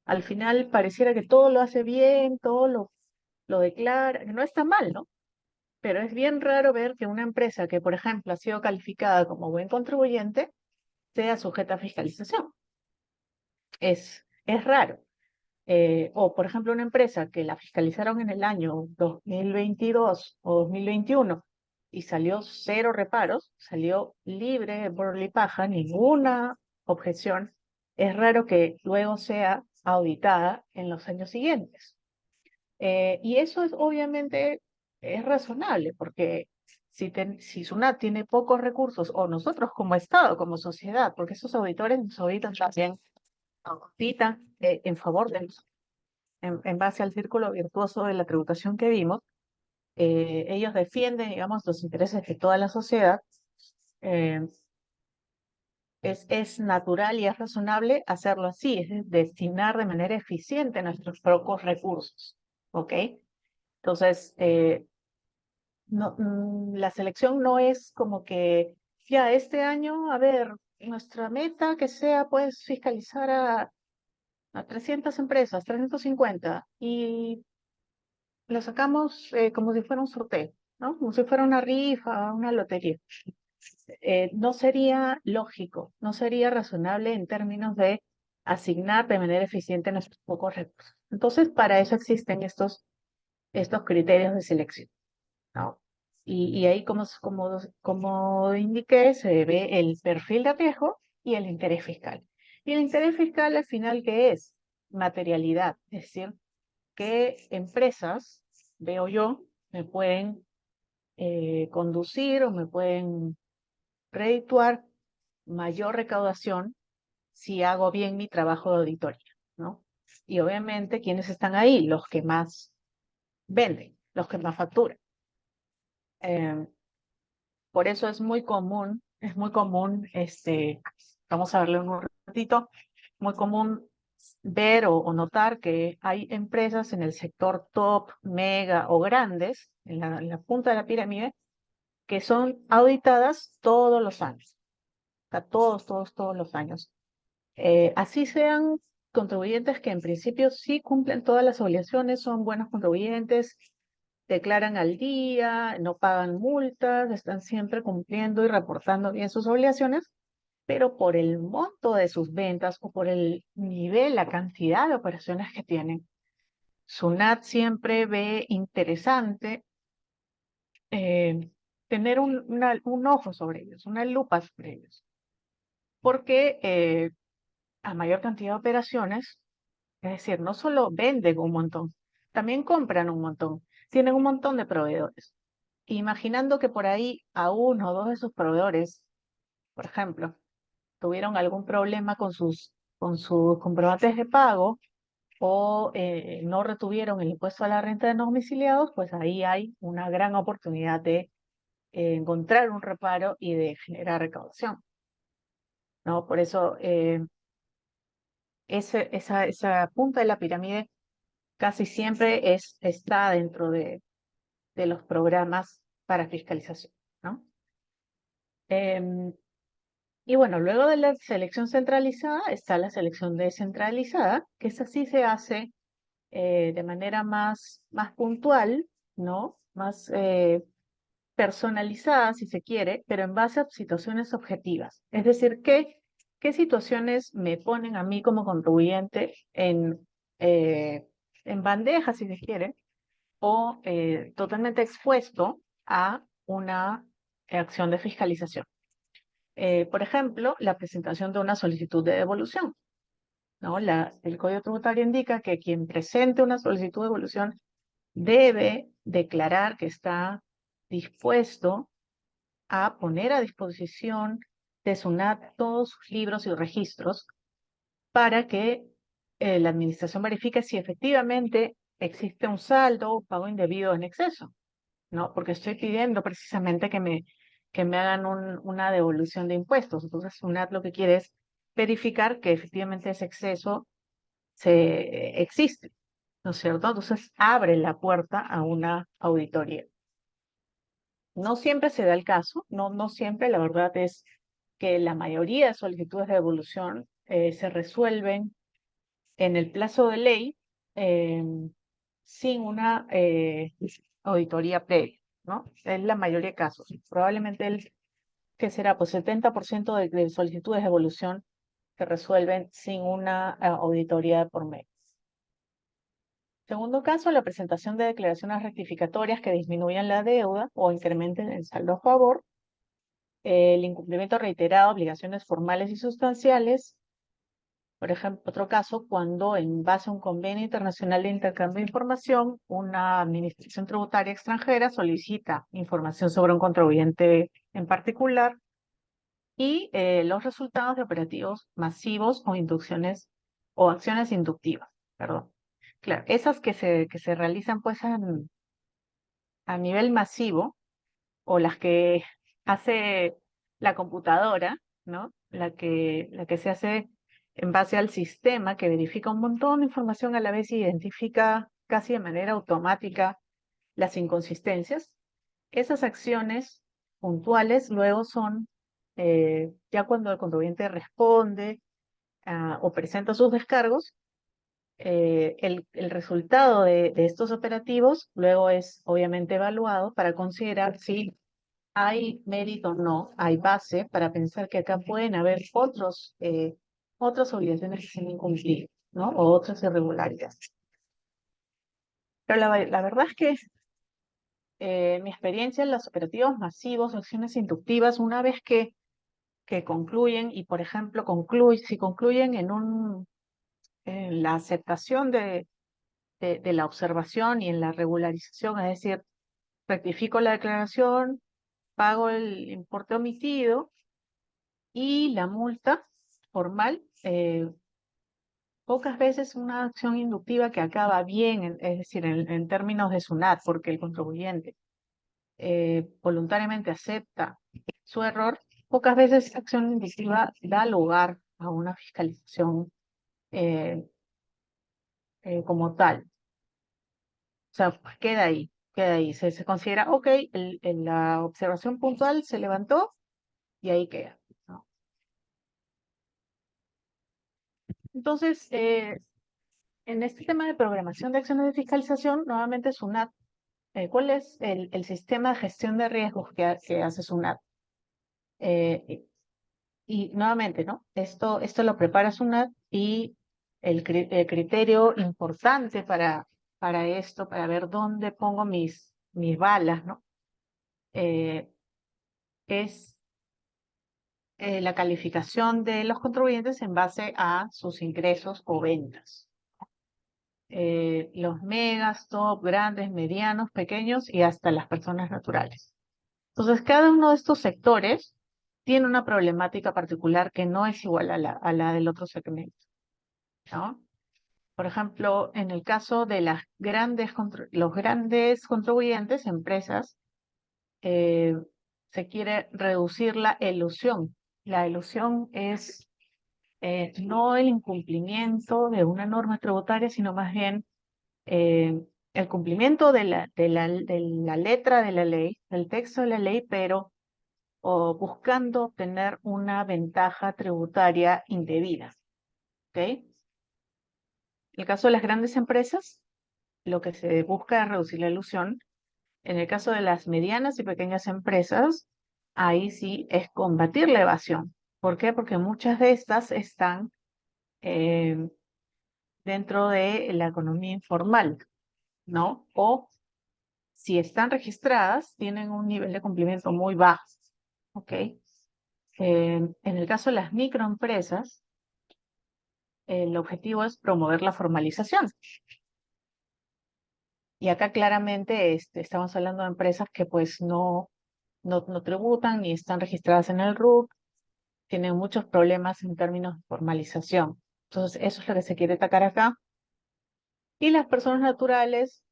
al final pareciera que todo lo hace bien, lo declara, que no está mal, ¿no? Pero es bien raro ver que una empresa que, por ejemplo, ha sido calificada como buen contribuyente sea sujeta a fiscalización. Es raro. O, por ejemplo, una empresa que la fiscalizaron en el año 2022 o 2021 y salió cero reparos, salió libre de borra y paja, ninguna objeción, es raro que luego sea auditada en los años siguientes. Y eso obviamente es razonable, porque si SUNAT tiene pocos recursos, o nosotros como Estado, como sociedad, porque esos auditores nos auditan también, auditan en favor de en base al círculo virtuoso de la tributación que vimos, ellos defienden, digamos, los intereses de toda la sociedad, eh, es natural y es razonable hacerlo así, es destinar de manera eficiente nuestros pocos recursos, ¿ok? Entonces, la selección no es como que ya este año, a ver, nuestra meta que sea pues fiscalizar a 300 empresas, 350, y lo sacamos como si fuera un sorteo, ¿no? Como si fuera una rifa, una lotería. No sería lógico, no sería razonable en términos de asignar de manera eficiente nuestros pocos recursos. Entonces, para eso existen estos criterios de selección, ¿no? Y ahí, como indiqué, se ve el perfil de riesgo y el interés fiscal. Y el interés fiscal, al final, ¿qué es? Materialidad, es decir, qué empresas, veo yo, me pueden conducir o me pueden redituar mayor recaudación si hago bien mi trabajo de auditoría, ¿no? Y obviamente, ¿quiénes están ahí? Los que más venden, los que más facturan. Eh, por eso es muy común, vamos a verlo en un ratito, muy común ver o notar que hay empresas en el sector top, mega o grandes, en la punta de la pirámide, que son auditadas todos los años, o sea, todos los años. Así sean contribuyentes que en principio sí cumplen todas las obligaciones, son buenos contribuyentes, declaran al día, no pagan multas, están siempre cumpliendo y reportando bien sus obligaciones, pero por el monto de sus ventas o por el nivel, la cantidad de operaciones que tienen, SUNAT siempre ve interesante eh, tener un ojo sobre ellos, una lupa sobre ellos, porque a mayor cantidad de operaciones, es decir, no solo venden un montón, también compran un montón, tienen un montón de proveedores. Imaginando que por ahí a uno o dos de sus proveedores, por ejemplo, tuvieron algún problema con sus comprobantes de pago o no retuvieron el impuesto a la renta de no domiciliados, pues ahí hay una gran oportunidad de encontrar un reparo y de generar recaudación, ¿no? Por eso esa punta de la pirámide casi siempre está dentro de los programas para fiscalización, ¿no? Em, y bueno, luego de la selección centralizada está la selección descentralizada, que esa sí se hace de manera más puntual, ¿no? Más personalizada, si se quiere, pero en base a situaciones objetivas. Es decir, ¿qué situaciones me ponen a mí como contribuyente en bandeja, si se quiere, o totalmente expuesto a una acción de fiscalización? Por ejemplo, la presentación de una solicitud de devolución, ¿no? El Código Tributario indica que quien presente una solicitud de devolución debe declarar que está dispuesto a poner a disposición de SUNAT todos sus libros y registros para que la administración verifique si efectivamente existe un saldo o pago indebido en exceso, ¿no? Porque estoy pidiendo precisamente que me hagan una devolución de impuestos. Entonces, SUNAT lo que quiere es verificar que efectivamente ese exceso existe, ¿no es cierto? Entonces, abre la puerta a una auditoría. No siempre se da el caso, no siempre, la verdad es que la mayoría de solicitudes de devolución se resuelven en el plazo de ley eh, sin una auditoría previa, ¿no? Es la mayoría de casos. Probablemente ¿qué será? Pues 70% de solicitudes de devolución se resuelven sin una auditoría por medio. Segundo caso, la presentación de declaraciones rectificatorias que disminuyan la deuda o incrementen el saldo a favor, el incumplimiento reiterado de obligaciones formales y sustanciales. Por ejemplo, otro caso, cuando en base a un convenio internacional de intercambio de información, una administración tributaria extranjera solicita información sobre un contribuyente en particular y los resultados de operativos masivos o inducciones o acciones inductivas, perdón. Claro, esas que se realizan pues a nivel masivo o las que hace la computadora, ¿no? la que se hace en base al sistema que verifica un montón de información a la vez y identifica casi de manera automática las inconsistencias. Esas acciones puntuales luego son, ya cuando el contribuyente responde o presenta sus descargos, el resultado de estos operativos luego es obviamente evaluado para considerar si hay mérito o no, hay base para pensar que acá pueden haber otras obligaciones que se han incumplido, ¿no? O otras irregularidades. Pero la verdad es que mi experiencia en los operativos masivos, acciones inductivas, una vez que concluyen y, por ejemplo, si concluyen en la aceptación de la observación y en la regularización, es decir, rectifico la declaración, pago el importe omitido y la multa formal, pocas veces una acción inductiva que acaba bien, es decir, en términos de SUNAT, porque el contribuyente voluntariamente acepta su error, pocas veces esa acción inductiva da lugar a una fiscalización eh, como tal. O sea, pues queda ahí. Se considera, ok, la observación puntual se levantó y ahí queda, ¿no? Entonces, en este tema de programación de acciones de fiscalización, nuevamente SUNAT, ¿cuál es el sistema de gestión de riesgos que hace SUNAT? Y nuevamente, ¿no? Esto lo prepara SUNAT y el criterio importante para esto, para ver dónde pongo mis balas, ¿no? Es la calificación de los contribuyentes en base a sus ingresos o ventas. Los megas, top, grandes, medianos, pequeños y hasta las personas naturales. Entonces, cada uno de estos sectores tiene una problemática particular que no es igual a la del otro segmento, ¿no? Por ejemplo, en el caso de los grandes contribuyentes, empresas, eh, se quiere reducir la elusión. La elusión es no el incumplimiento de una norma tributaria, sino más bien eh, el cumplimiento de la letra de la ley, del texto de la ley, pero buscando obtener una ventaja tributaria indebida. ¿Ok? En el caso de las grandes empresas, lo que se busca es reducir la ilusión. En el caso de las medianas y pequeñas empresas, ahí sí es combatir la evasión. ¿Por qué? Porque muchas de estas están eh, dentro de la economía informal, ¿no? O si están registradas, tienen un nivel de cumplimiento muy bajo, ¿ok? En el caso de las microempresas, el objetivo es promover la formalización. Y acá claramente estamos hablando de empresas que pues no tributan ni están registradas en el RUC, tienen muchos problemas en términos de formalización. Entonces, eso es lo que se quiere atacar acá. Y las personas naturales,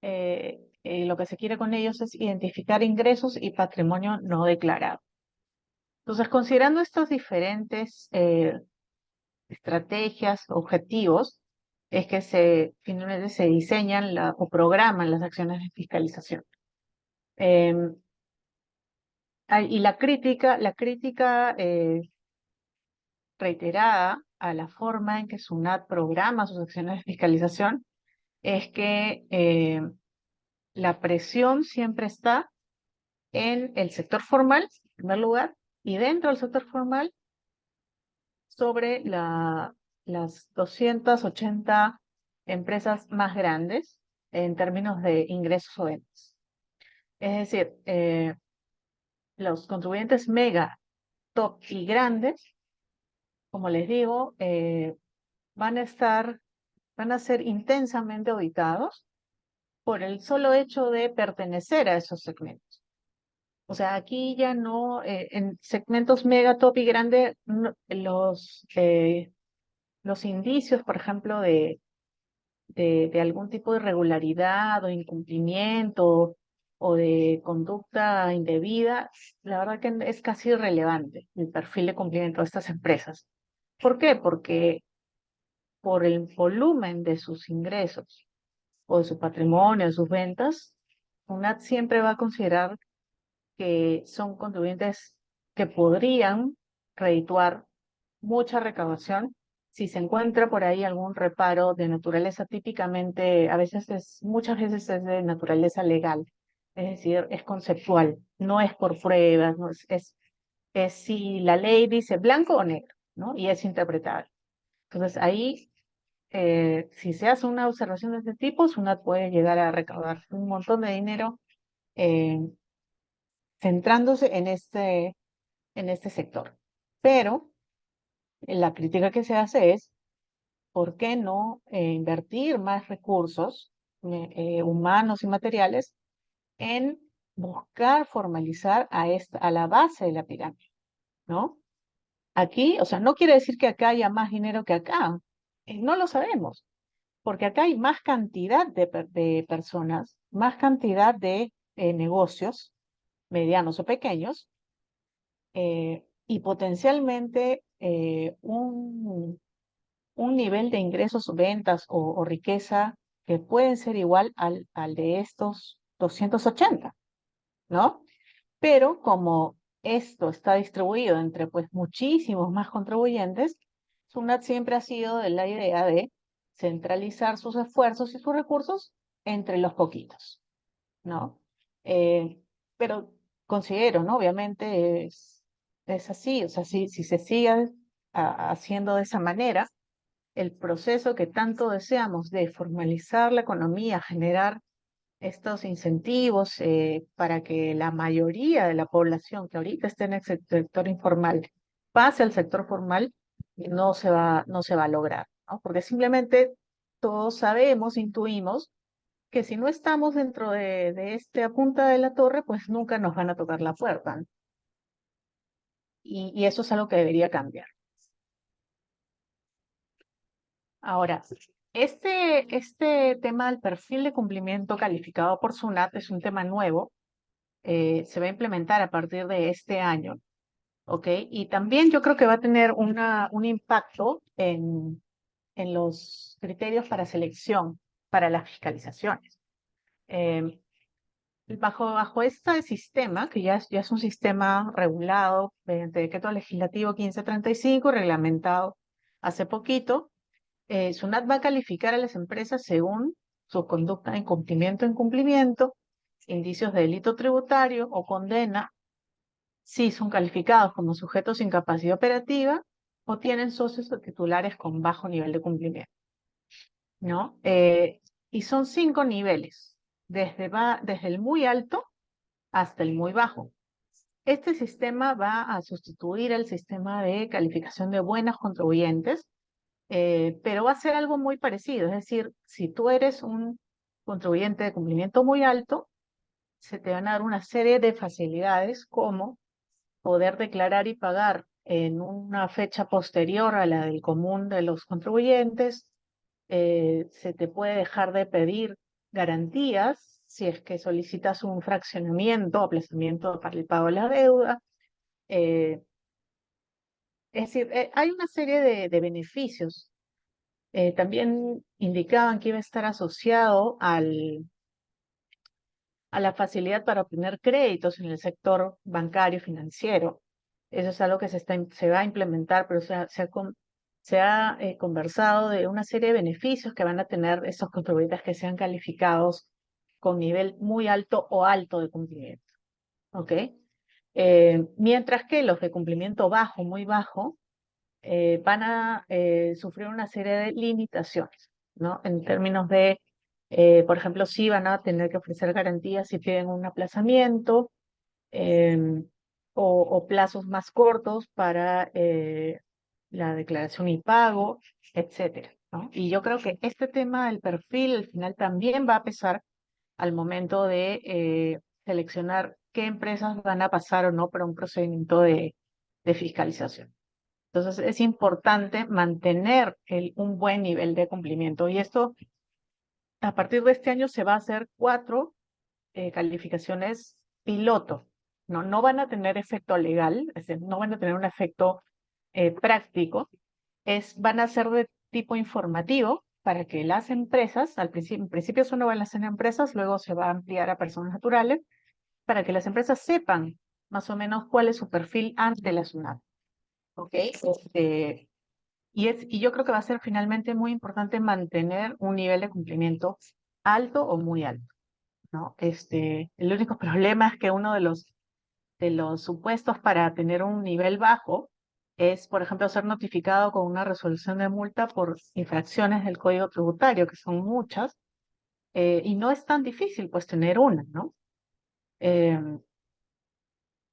lo que se quiere con ellos es identificar ingresos y patrimonio no declarado. Entonces, considerando estos diferentes estrategias, objetivos, es que finalmente se diseñan o programan las acciones de fiscalización. Em, y la crítica reiterada a la forma en que SUNAT programa sus acciones de fiscalización es que la presión siempre está en el sector formal, en primer lugar, y dentro del sector formal sobre las 280 empresas más grandes en términos de ingresos o ventas. Es decir, los contribuyentes mega, top y grandes, como les digo, van a ser intensamente auditados por el solo hecho de pertenecer a esos segmentos. O sea, aquí ya no, en segmentos mega, top y grande, los indicios, por ejemplo, de algún tipo de irregularidad o incumplimiento o de conducta indebida, la verdad que es casi irrelevante el perfil de cumplimiento de estas empresas. ¿Por qué? Porque por el volumen de sus ingresos o de su patrimonio, de sus ventas, UNAT siempre va a considerar que son contribuyentes que podrían redituar mucha recaudación si se encuentra por ahí algún reparo de naturaleza típicamente, muchas veces es de naturaleza legal, es decir, es conceptual, no es por pruebas, no es si la ley dice blanco o negro, ¿no? Y es interpretable. Entonces ahí, si se hace una observación de este tipo, SUNAT puede llegar a recaudar un montón de dinero eh, centrándose en este sector. Pero la crítica que se hace es, ¿por qué no invertir más recursos humanos y materiales en buscar formalizar a la base de la pirámide, ¿no? Aquí, o sea, no quiere decir que acá haya más dinero que acá. No lo sabemos, porque acá hay más cantidad de personas, más cantidad de negocios, medianos o pequeños, y potencialmente un nivel de ingresos, ventas o riqueza que pueden ser igual al de estos 280, ¿no? Pero como esto está distribuido entre pues muchísimos más contribuyentes, SUNAT siempre ha sido de la idea de centralizar sus esfuerzos y sus recursos entre los poquitos, ¿no? Eh, pero considero, ¿no? Obviamente es así, o sea, si se sigue haciendo de esa manera, el proceso que tanto deseamos de formalizar la economía, generar estos incentivos para que la mayoría de la población que ahorita está en el sector informal pase al sector formal, no se va a lograr, ¿no? Porque simplemente todos sabemos, intuimos, que si no estamos dentro de esta punta de la torre, pues nunca nos van a tocar la puerta, ¿no? Y eso es algo que debería cambiar. Ahora, este tema del perfil de cumplimiento calificado por SUNAT es un tema nuevo, se va a implementar a partir de este año, ¿ok? Y también yo creo que va a tener un impacto en los criterios para selección, para las fiscalizaciones. Eh, bajo este sistema, que ya es un sistema regulado mediante decreto legislativo 1535, reglamentado hace poquito, SUNAT va a calificar a las empresas según su conducta en cumplimiento, indicios de delito tributario o condena, si son calificados como sujetos sin capacidad operativa o tienen socios o titulares con bajo nivel de cumplimiento, ¿no? Y son 5 niveles, desde el muy alto hasta el muy bajo. Este sistema va a sustituir el sistema de calificación de buenos contribuyentes, pero va a ser algo muy parecido. Es decir, si tú eres un contribuyente de cumplimiento muy alto, se te van a dar una serie de facilidades como poder declarar y pagar en una fecha posterior a la del común de los contribuyentes. Se te puede dejar de pedir garantías si es que solicitas un fraccionamiento o aplazamiento para el pago de la deuda. Eh, es decir, hay una serie de beneficios. También indicaban que iba a estar asociado a la facilidad para obtener créditos en el sector bancario financiero. Eso es algo que se va a implementar, pero se ha conversado de una serie de beneficios que van a tener esos contribuyentes que sean calificados con nivel muy alto o alto de cumplimiento. ¿Ok? Mientras que los de cumplimiento bajo, muy bajo, van a sufrir una serie de limitaciones, ¿no? En términos de, por ejemplo, sí van a tener que ofrecer garantías si piden un aplazamiento, em, o plazos más cortos para la declaración y pago, etcétera, ¿no? Y yo creo que este tema del perfil al final también va a pesar al momento de seleccionar qué empresas van a pasar o no por un procedimiento de fiscalización. Entonces es importante mantener un buen nivel de cumplimiento. Y esto, a partir de este año, se va a hacer 4 calificaciones piloto, ¿no? No van a tener efecto legal, es decir, no van a tener un efecto práctico, van a ser de tipo informativo para que las empresas, en principio solo van a ser empresas, luego se va a ampliar a personas naturales, para que las empresas sepan más o menos cuál es su perfil ante la SUNAT. ¿Ok? Y yo creo que va a ser finalmente muy importante mantener un nivel de cumplimiento alto o muy alto, ¿no? El único problema es que uno de los supuestos para tener un nivel bajo es, por ejemplo, ser notificado con una resolución de multa por infracciones del Código Tributario, que son muchas, y no es tan difícil pues tener una, ¿no? Em,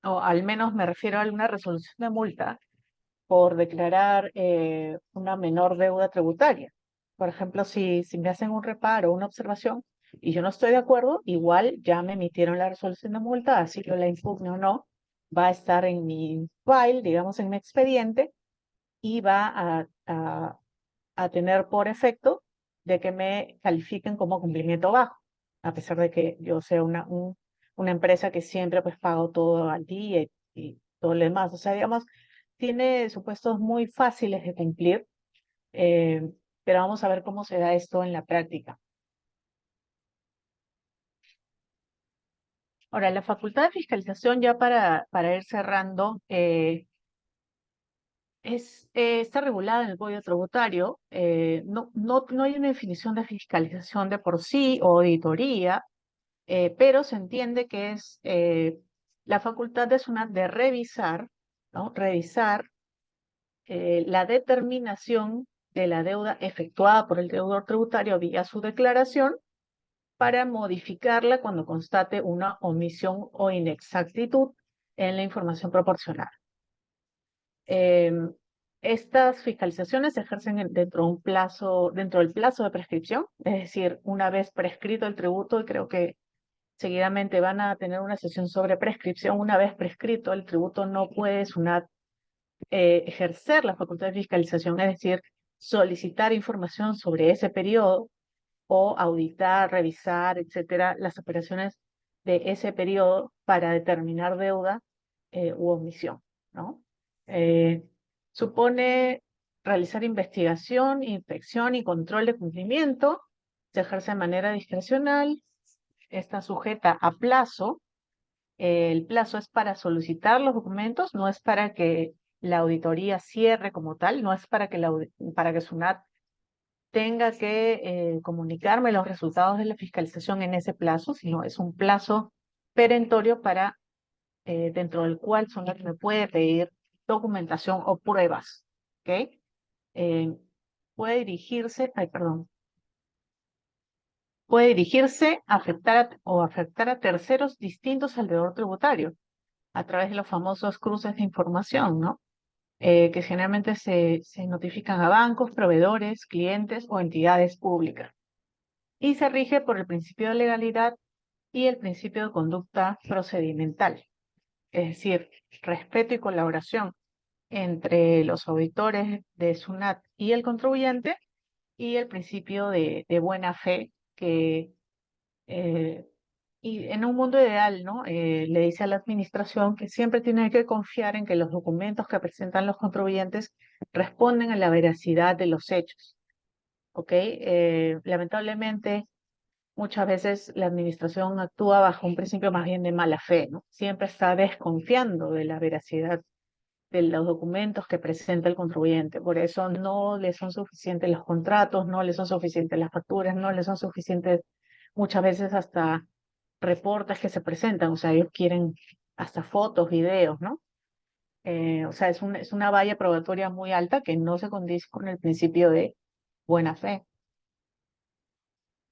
o al menos me refiero a una resolución de multa por declarar una menor deuda tributaria. Por ejemplo, si me hacen un reparo o una observación y yo no estoy de acuerdo, igual ya me emitieron la resolución de multa, así yo la impugne o no, va a estar en mi file, digamos en mi expediente, y va a tener por efecto de que me califiquen como cumplimiento bajo, a pesar de que yo sea una empresa que siempre pues pago todo al día y todo lo demás. O sea, digamos, tiene supuestos muy fáciles de cumplir, eh, pero vamos a ver cómo se da esto en la práctica. Ahora, la facultad de fiscalización, ya para ir cerrando, está regulada en el Código Tributario. No hay una definición de fiscalización de por sí o auditoría, pero se entiende que es la facultad de SUNAT de revisar, ¿no? Revisar la determinación de la deuda efectuada por el deudor tributario vía su declaración para modificarla cuando constate una omisión o inexactitud en la información proporcionada. Estas fiscalizaciones se ejercen dentro del plazo de prescripción, es decir, una vez prescrito el tributo, y creo que seguidamente van a tener una sesión sobre prescripción. Una vez prescrito el tributo, no puede SUNAT ejercer la facultad de fiscalización, es decir, solicitar información sobre ese periodo o auditar, revisar, etcétera, las operaciones de ese periodo para determinar deuda u omisión, ¿no? Eh, Supone realizar investigación, inspección y control de cumplimiento. Se ejerce de manera discrecional, está sujeta a plazo. El plazo es para solicitar los documentos, no es para que la auditoría cierre como tal, no es para que SUNAT tenga que comunicarme los resultados de la fiscalización en ese plazo, sino es un plazo perentorio dentro del cual SUNAT me puede pedir documentación o pruebas. ¿Ok? Eh, puede dirigirse, ay, perdón, puede dirigirse a afectar a terceros distintos al deudor tributario a través de los famosos cruces de información, ¿no? Que generalmente se notifican a bancos, proveedores, clientes o entidades públicas. Y se rige por el principio de legalidad y el principio de conducta procedimental, es decir, respeto y colaboración entre los auditores de SUNAT y el contribuyente, y el principio de buena fe que y en un mundo ideal, ¿no? Le dice a la administración que siempre tiene que confiar en que los documentos que presentan los contribuyentes responden a la veracidad de los hechos. ¿Ok? Lamentablemente, muchas veces la administración actúa bajo un principio más bien de mala fe, ¿no? Siempre está desconfiando de la veracidad de los documentos que presenta el contribuyente. Por eso no le son suficientes los contratos, no le son suficientes las facturas, no le son suficientes muchas veces hasta reportes que se presentan. O sea, ellos quieren hasta fotos, videos, ¿no? O sea, es una valla probatoria muy alta que no se condice con el principio de buena fe.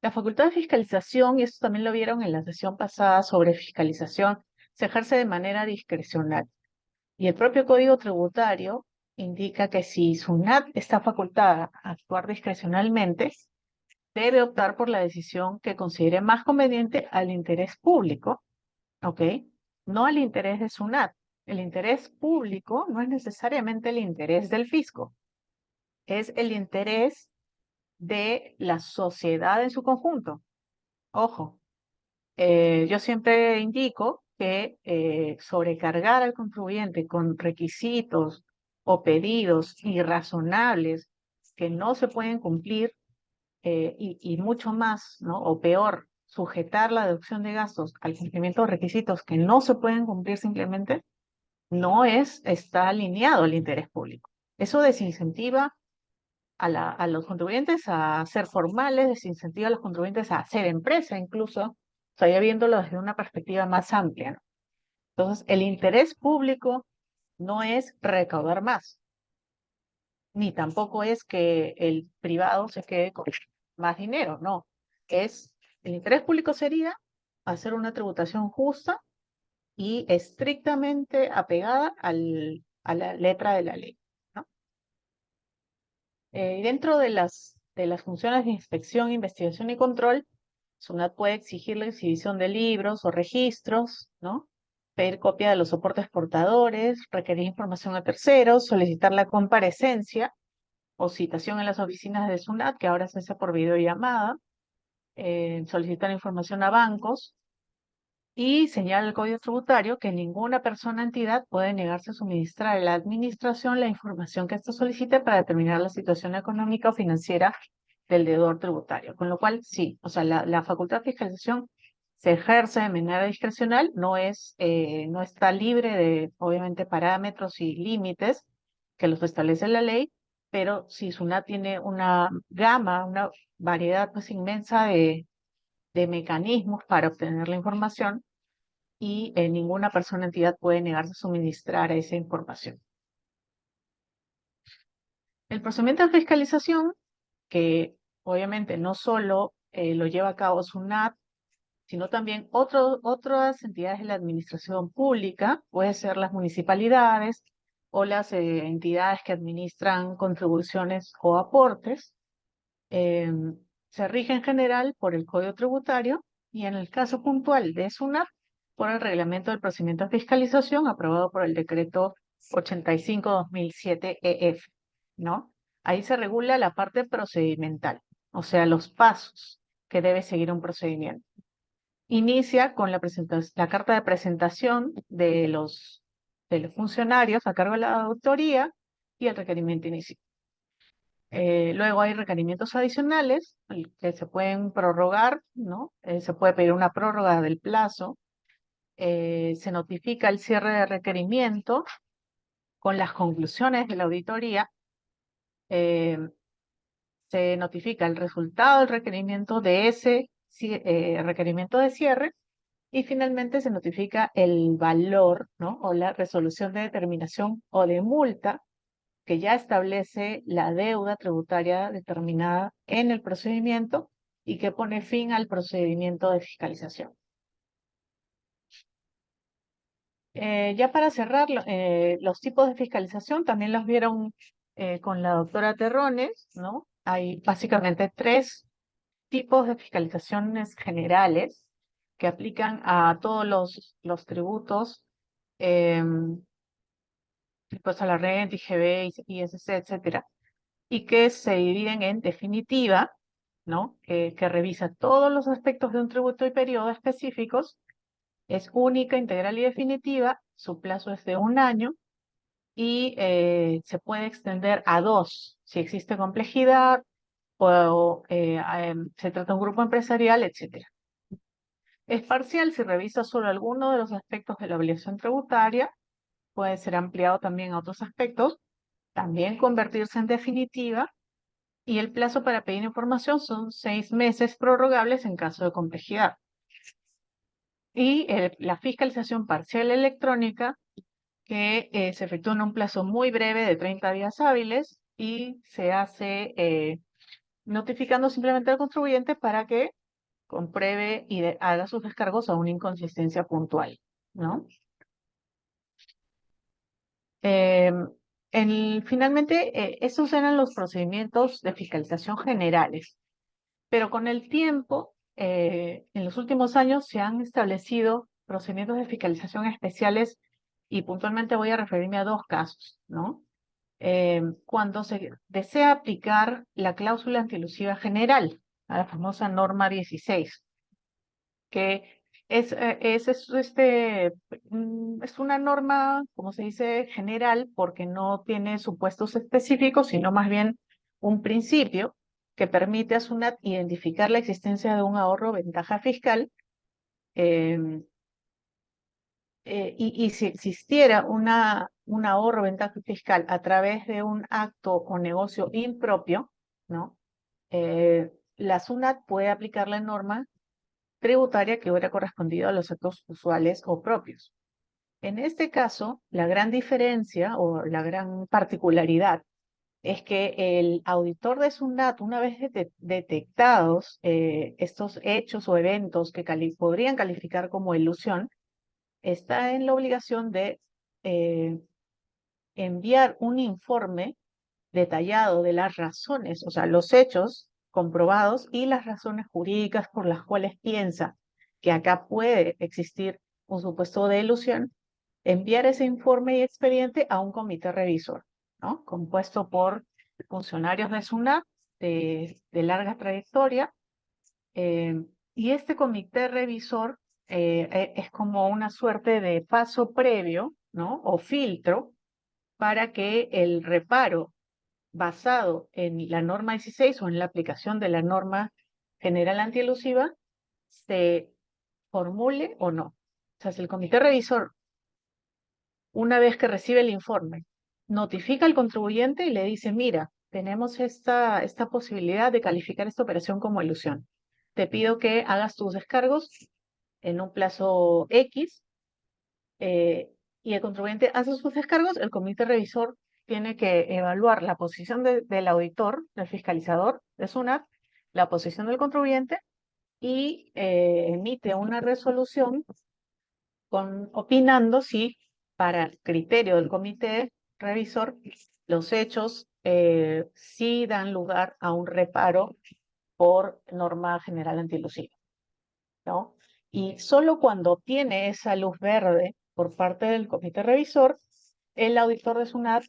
La facultad de fiscalización, y esto también lo vieron en la sesión pasada sobre fiscalización, se ejerce de manera discrecional. Y el propio Código Tributario indica que si SUNAT está facultada a actuar discrecionalmente, debe optar por la decisión que considere más conveniente al interés público, ¿ok? No al interés de SUNAT. El interés público no es necesariamente el interés del fisco, es el interés de la sociedad en su conjunto. Ojo, Yo siempre indico que sobrecargar al contribuyente con requisitos o pedidos irrazonables que no se pueden cumplir y mucho más, ¿no? O peor, sujetar la deducción de gastos al cumplimiento de requisitos que no se pueden cumplir simplemente, está alineado al interés público. Eso desincentiva a los contribuyentes a ser formales, desincentiva a los contribuyentes a hacer empresa incluso, o sea, ya viéndolo desde una perspectiva más amplia, ¿no? Entonces, el interés público no es recaudar más, ni tampoco es que el privado se quede con más dinero, no. El interés público sería hacer una tributación justa y estrictamente apegada a la letra de la ley, ¿no? Y dentro de las funciones de inspección, investigación y control, SUNAT puede exigir la exhibición de libros o registros, ¿no? Pedir copia de los soportes portadores, requerir información a terceros, solicitar la comparecencia o citación en las oficinas de SUNAT, que ahora se hace por videollamada, solicitar información a bancos y señala el Código Tributario que ninguna persona o entidad puede negarse a suministrar a la administración la información que ésta solicite para determinar la situación económica o financiera del deudor tributario. Con lo cual, sí, o sea, la facultad de fiscalización se ejerce de manera discrecional, no está libre de, obviamente, parámetros y límites que los establece la ley, pero si SUNAT tiene una gama, una variedad pues inmensa de mecanismos para obtener la información y ninguna persona o entidad puede negarse a suministrar esa información. El procedimiento de fiscalización, que obviamente no solo lo lleva a cabo SUNAT, sino también otras entidades de la administración pública, puede ser las municipalidades o las entidades que administran contribuciones o aportes, eh, se rige en general por el Código Tributario y en el caso puntual de SUNAT, por el Reglamento del Procedimiento de Fiscalización aprobado por el Decreto 85-2007 EF, ¿no? Ahí se regula la parte procedimental, o sea, los pasos que debe seguir un procedimiento. Inicia con la carta de presentación de los funcionarios a cargo de la auditoría y el requerimiento inicial. Luego hay requerimientos adicionales que se pueden prorrogar, ¿no? Se puede pedir una prórroga del plazo. Se notifica el cierre de requerimiento con las conclusiones de la auditoría. eh, Se notifica el resultado del requerimiento de ese requerimiento de cierre y finalmente se notifica el valor, ¿no? O la resolución de determinación o de multa que ya establece la deuda tributaria determinada en el procedimiento y que pone fin al procedimiento de fiscalización. Ya para cerrar, los tipos de fiscalización también los vieron con la doctora Terrones, ¿no? Hay básicamente tres tipos de fiscalizaciones generales que aplican a todos los tributos, impuesto a la renta, IGB, ISC, etcétera, y que se dividen en definitiva, ¿no? Que revisa todos los aspectos de un tributo y periodo específicos, es única, integral y definitiva, su plazo es de 1 año y se puede extender a 2 si existe complejidad o se trata de un grupo empresarial, etcétera. Es parcial si revisa solo alguno de los aspectos de la obligación tributaria, puede ser ampliado también a otros aspectos, también convertirse en definitiva y el plazo para pedir información son 6 meses prorrogables en caso de complejidad. Y la fiscalización parcial electrónica que se efectúa en un plazo muy breve de 30 días hábiles y se hace notificando simplemente al contribuyente para que compruebe y haga sus descargos a una inconsistencia puntual, ¿no? Finalmente, esos eran los procedimientos de fiscalización generales, pero con el tiempo, en los últimos años se han establecido procedimientos de fiscalización especiales y puntualmente voy a referirme a dos casos, ¿no? Cuando se desea aplicar la cláusula antielusiva general, a la famosa norma 16, que Es una norma, como se dice, general, porque no tiene supuestos específicos, sino más bien un principio que permite a SUNAT identificar la existencia de un ahorro o ventaja fiscal. em, y si existiera un ahorro o ventaja fiscal a través de un acto o negocio impropio, ¿no? La SUNAT puede aplicar la norma tributaria que hubiera correspondido a los actos usuales o propios. En este caso, la gran diferencia o la gran particularidad es que el auditor de SUNAT, una vez detectados estos hechos o eventos que podrían calificar como ilusión, está en la obligación de eh, enviar un informe detallado de las razones, o sea, los hechos comprobados y las razones jurídicas por las cuales piensa que acá puede existir un supuesto de ilusión, enviar ese informe y expediente a un comité revisor, ¿no? Compuesto por funcionarios de SUNAT de larga trayectoria. eh, y este comité revisor es como una suerte de paso previo, ¿no? O filtro para que el reparo basado en la norma 16 o en la aplicación de la norma general antielusiva se formule o no. O sea, si el comité revisor, una vez que recibe el informe, notifica al contribuyente y le dice, mira, tenemos esta posibilidad de calificar esta operación como ilusión. Te pido que hagas tus descargos en un plazo X eh, y el contribuyente hace sus descargos, el comité revisor tiene que evaluar la posición del auditor, del fiscalizador de SUNAT, la posición del contribuyente y emite una resolución opinando si, para el criterio del comité revisor, los hechos sí dan lugar a un reparo por norma general antielusiva, ¿no? Y solo cuando tiene esa luz verde por parte del comité revisor, el auditor de SUNAT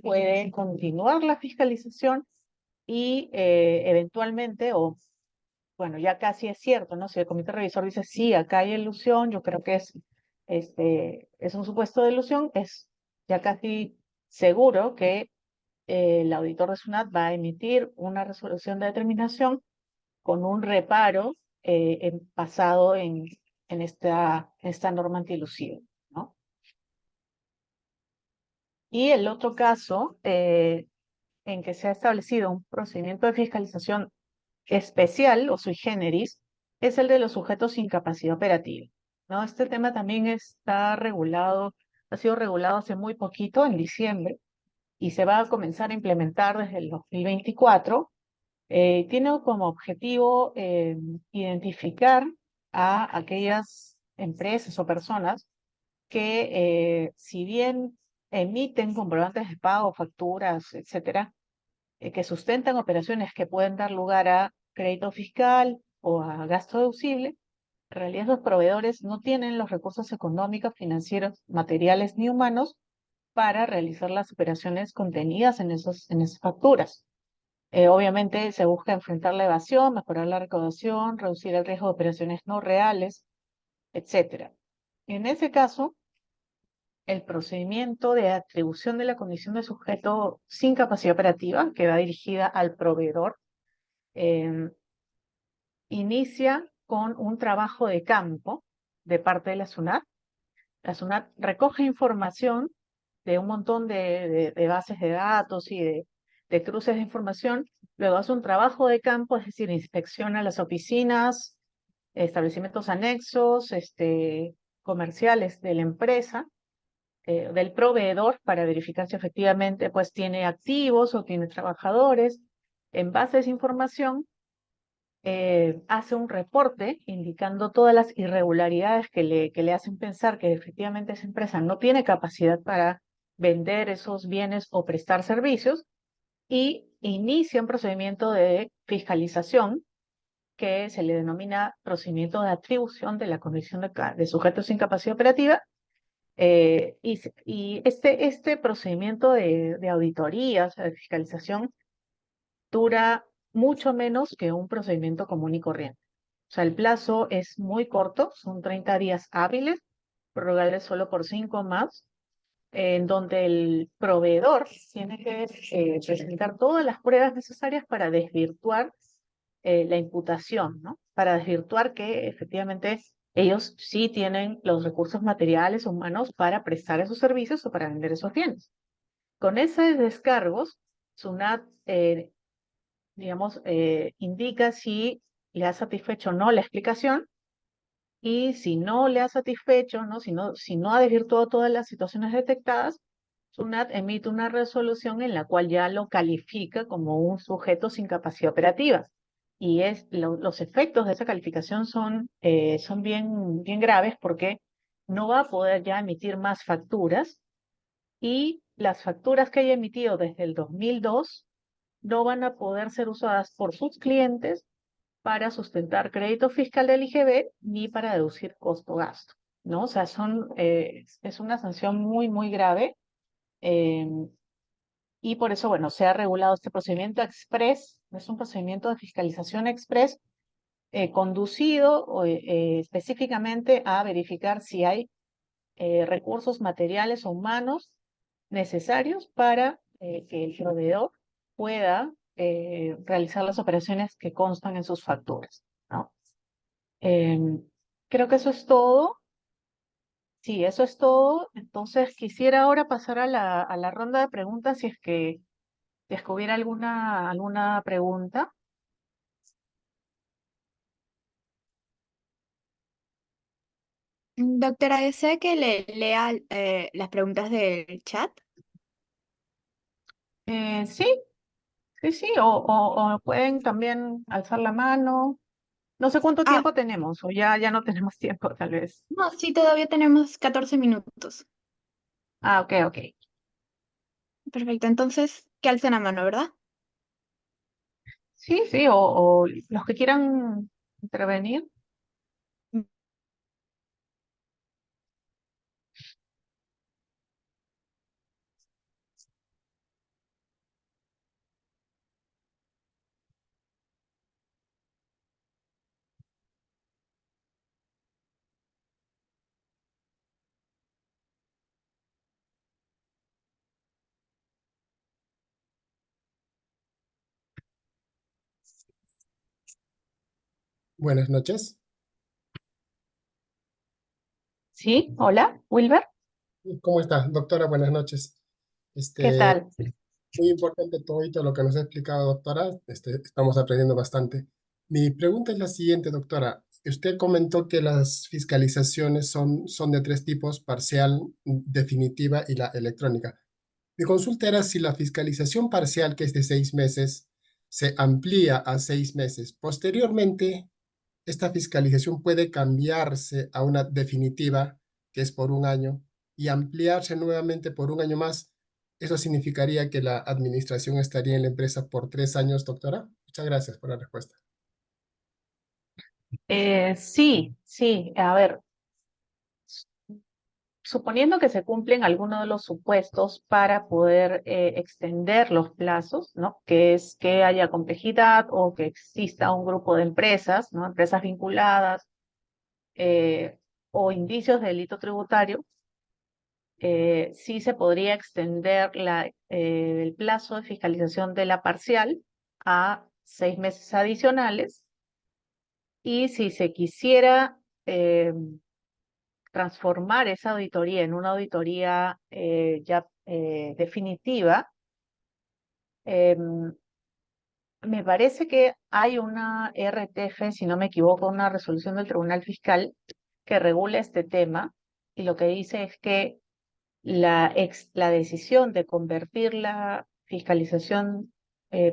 puede continuar la fiscalización y eventualmente, o bueno, ya casi es cierto, ¿no? Si el comité revisor dice, sí, acá hay ilusión, yo creo que es un supuesto de ilusión, es ya casi seguro que el auditor de SUNAT va a emitir una resolución de determinación con un reparo basado en esta norma antielusiva, ¿no? Y el otro caso en que se ha establecido un procedimiento de fiscalización especial o sui generis es el de los sujetos sin capacidad operativa, ¿no? Este tema también está regulado, ha sido regulado hace muy poquito, en diciembre, y se va a comenzar a implementar desde el 2024. Tiene como objetivo identificar a aquellas empresas o personas que, si bien emiten comprobantes de pago, facturas, etcétera, que sustentan operaciones que pueden dar lugar a crédito fiscal o a gasto deducible, en realidad los proveedores no tienen los recursos económicos, financieros, materiales ni humanos para realizar las operaciones contenidas en esas facturas. Obviamente se busca enfrentar la evasión, mejorar la recaudación, reducir el riesgo de operaciones no reales, etcétera. En ese caso, el procedimiento de atribución de la condición de sujeto sin capacidad operativa, que va dirigida al proveedor, em, inicia con un trabajo de campo de parte de la SUNAT. La SUNAT recoge información de un montón de bases de datos y de cruces de información, luego hace un trabajo de campo, es decir, inspecciona las oficinas, establecimientos anexos, comerciales de la empresa, del proveedor, para verificar si efectivamente pues tiene activos o tiene trabajadores. En base a esa información, hace un reporte indicando todas las irregularidades que le hacen pensar que efectivamente esa empresa no tiene capacidad para vender esos bienes o prestar servicios y inicia un procedimiento de fiscalización que se le denomina procedimiento de atribución de la condición de sujeto sin capacidad operativa. Y este procedimiento de auditoría, o sea, de fiscalización, dura mucho menos que un procedimiento común y corriente. O sea, el plazo es muy corto, son 30 días hábiles, prorrogables solo por 5 más, en donde el proveedor tiene que presentar todas las pruebas necesarias para desvirtuar la imputación, ¿no? Para desvirtuar que efectivamente ellos sí tienen los recursos materiales, humanos, para prestar esos servicios o para vender esos bienes. Con esos descargos, SUNAT, digamos, indica si le ha satisfecho o no la explicación, y si no le ha satisfecho, ¿no? Si no ha desvirtuado todas las situaciones detectadas, SUNAT emite una resolución en la cual ya lo califica como un sujeto sin capacidad operativa. Y los efectos de esa calificación son bien graves, porque no va a poder ya emitir más facturas, y las facturas que haya emitido desde el 2002 no van a poder ser usadas por sus clientes para sustentar crédito fiscal del IGB ni para deducir costo-gasto, ¿no? O sea, es una sanción muy grave, eh, y por eso, bueno, se ha regulado este procedimiento express. Es un procedimiento de fiscalización express, conducido específicamente a verificar si hay recursos materiales o humanos necesarios para que el proveedor pueda realizar las operaciones que constan en sus facturas, ¿no? Creo que eso es todo. Sí, eso es todo. Entonces quisiera ahora pasar a la ronda de preguntas, si es que hubiera alguna pregunta. Doctora, ¿desea que le lea las preguntas del chat? Sí, sí, o pueden también alzar la mano. No sé cuánto Ah, tiempo tenemos, o ya no tenemos tiempo, tal vez. no, sí, todavía tenemos 14 minutos. Ah, ok. Perfecto, entonces, que alcen la mano, ¿verdad? Sí, o los que quieran intervenir. Buenas noches. Sí, hola, Wilber, ¿Cómo está, doctora? Buenas noches. ¿qué Este, tal? muy importante todo lo que nos ha explicado, doctora. Estamos aprendiendo bastante. Mi pregunta es la siguiente, doctora. Usted comentó que las fiscalizaciones son de tres tipos: parcial, definitiva y la electrónica. Mi consulta era si la fiscalización parcial, que es de 6 meses, se amplía a 6 meses. Posteriormente, esta fiscalización puede cambiarse a una definitiva, que es por un año, y ampliarse nuevamente por un año más. ¿Eso significaría que la administración estaría en la empresa por 3 años, doctora? Muchas gracias por la respuesta. Sí, a ver, suponiendo que se cumplen algunos de los supuestos para poder extender los plazos, ¿no? Que es que haya complejidad o que exista un grupo de empresas, ¿no? Empresas vinculadas, o indicios de delito tributario, sí se podría extender el plazo de fiscalización de la parcial a 6 meses adicionales. Y si se quisiera eh, transformar esa auditoría en una auditoría ya definitiva, em, me parece que hay una RTF, si no me equivoco, una resolución del Tribunal Fiscal que regula este tema, y lo que dice es que la decisión de convertir la fiscalización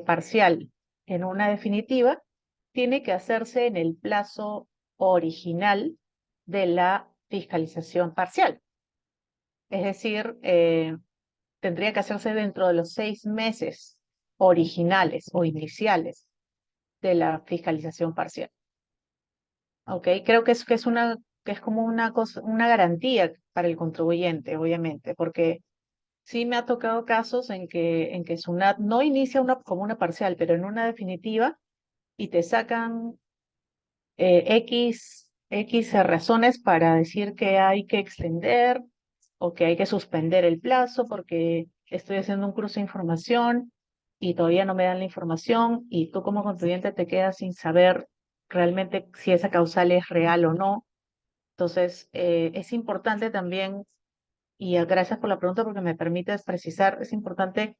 parcial en una definitiva tiene que hacerse en el plazo original de la fiscalización parcial. Es decir, tendría que hacerse dentro de los 6 meses originales o iniciales de la fiscalización parcial. ¿Ok? Creo que es como una cosa, una garantía para el contribuyente, obviamente, porque sí me ha tocado casos en que SUNAT no inicia como una parcial, pero en una definitiva, y te sacan X razones para decir que hay que extender o que hay que suspender el plazo porque estoy haciendo un cruce de información y todavía no me dan la información y tú como contribuyente te quedas sin saber realmente si esa causal es real o no. Entonces, es importante también, y gracias por la pregunta porque me permites precisar, es importante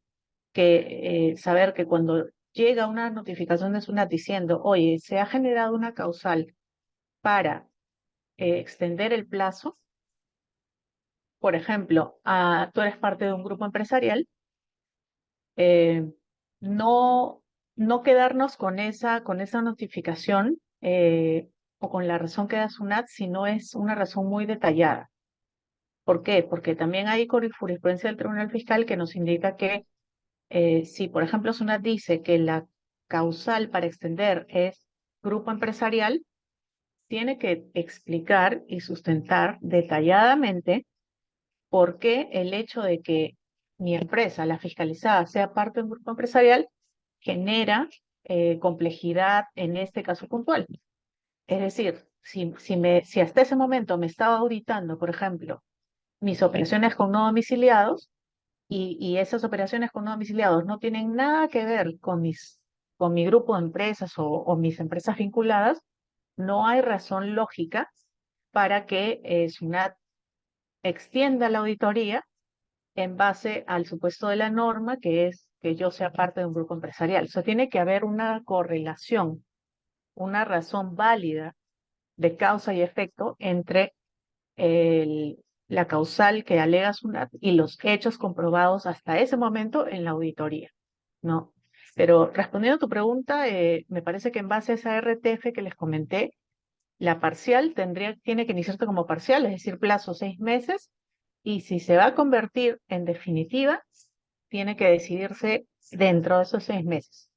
que saber que cuando llega una notificación de SUNAT diciendo, oye, se ha generado una causal para extender el plazo, por ejemplo, tú eres parte de un grupo empresarial, eh, no, no quedarnos con esa notificación o con la razón que da SUNAT, sino es una razón muy detallada. ¿Por qué? Porque también hay jurisprudencia del Tribunal Fiscal que nos indica que si, por ejemplo, SUNAT dice que la causal para extender es grupo empresarial, tiene que explicar y sustentar detalladamente por qué el hecho de que mi empresa, la fiscalizada, sea parte de un grupo empresarial, genera complejidad en este caso puntual. Es decir, si hasta ese momento me estaba auditando, por ejemplo, mis operaciones con no domiciliados, y esas operaciones con no domiciliados no tienen nada que ver con mi grupo de empresas o mis empresas vinculadas, no hay razón lógica para que SUNAT extienda la auditoría en base al supuesto de la norma, que es que yo sea parte de un grupo empresarial. O sea, tiene que haber una correlación, una razón válida de causa y efecto entre la causal que alega SUNAT y los hechos comprobados hasta ese momento en la auditoría, ¿no? Pero respondiendo a tu pregunta, me parece que en base a esa RTF que les comenté, la parcial tiene que iniciarse como parcial, es decir, plazo 6 meses, y si se va a convertir en definitiva, tiene que decidirse dentro de esos 6 meses.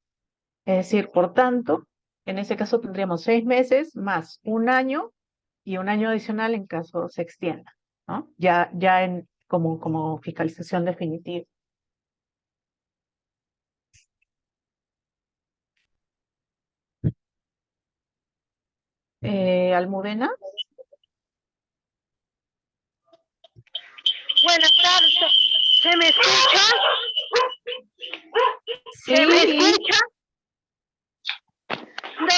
Es decir, por tanto, en ese caso tendríamos 6 meses más un año y un año adicional en caso se extienda, ¿no? Ya como fiscalización definitiva. Almudena, Buenas tardes, ¿se me escucha? ¿Se me sí, escucha?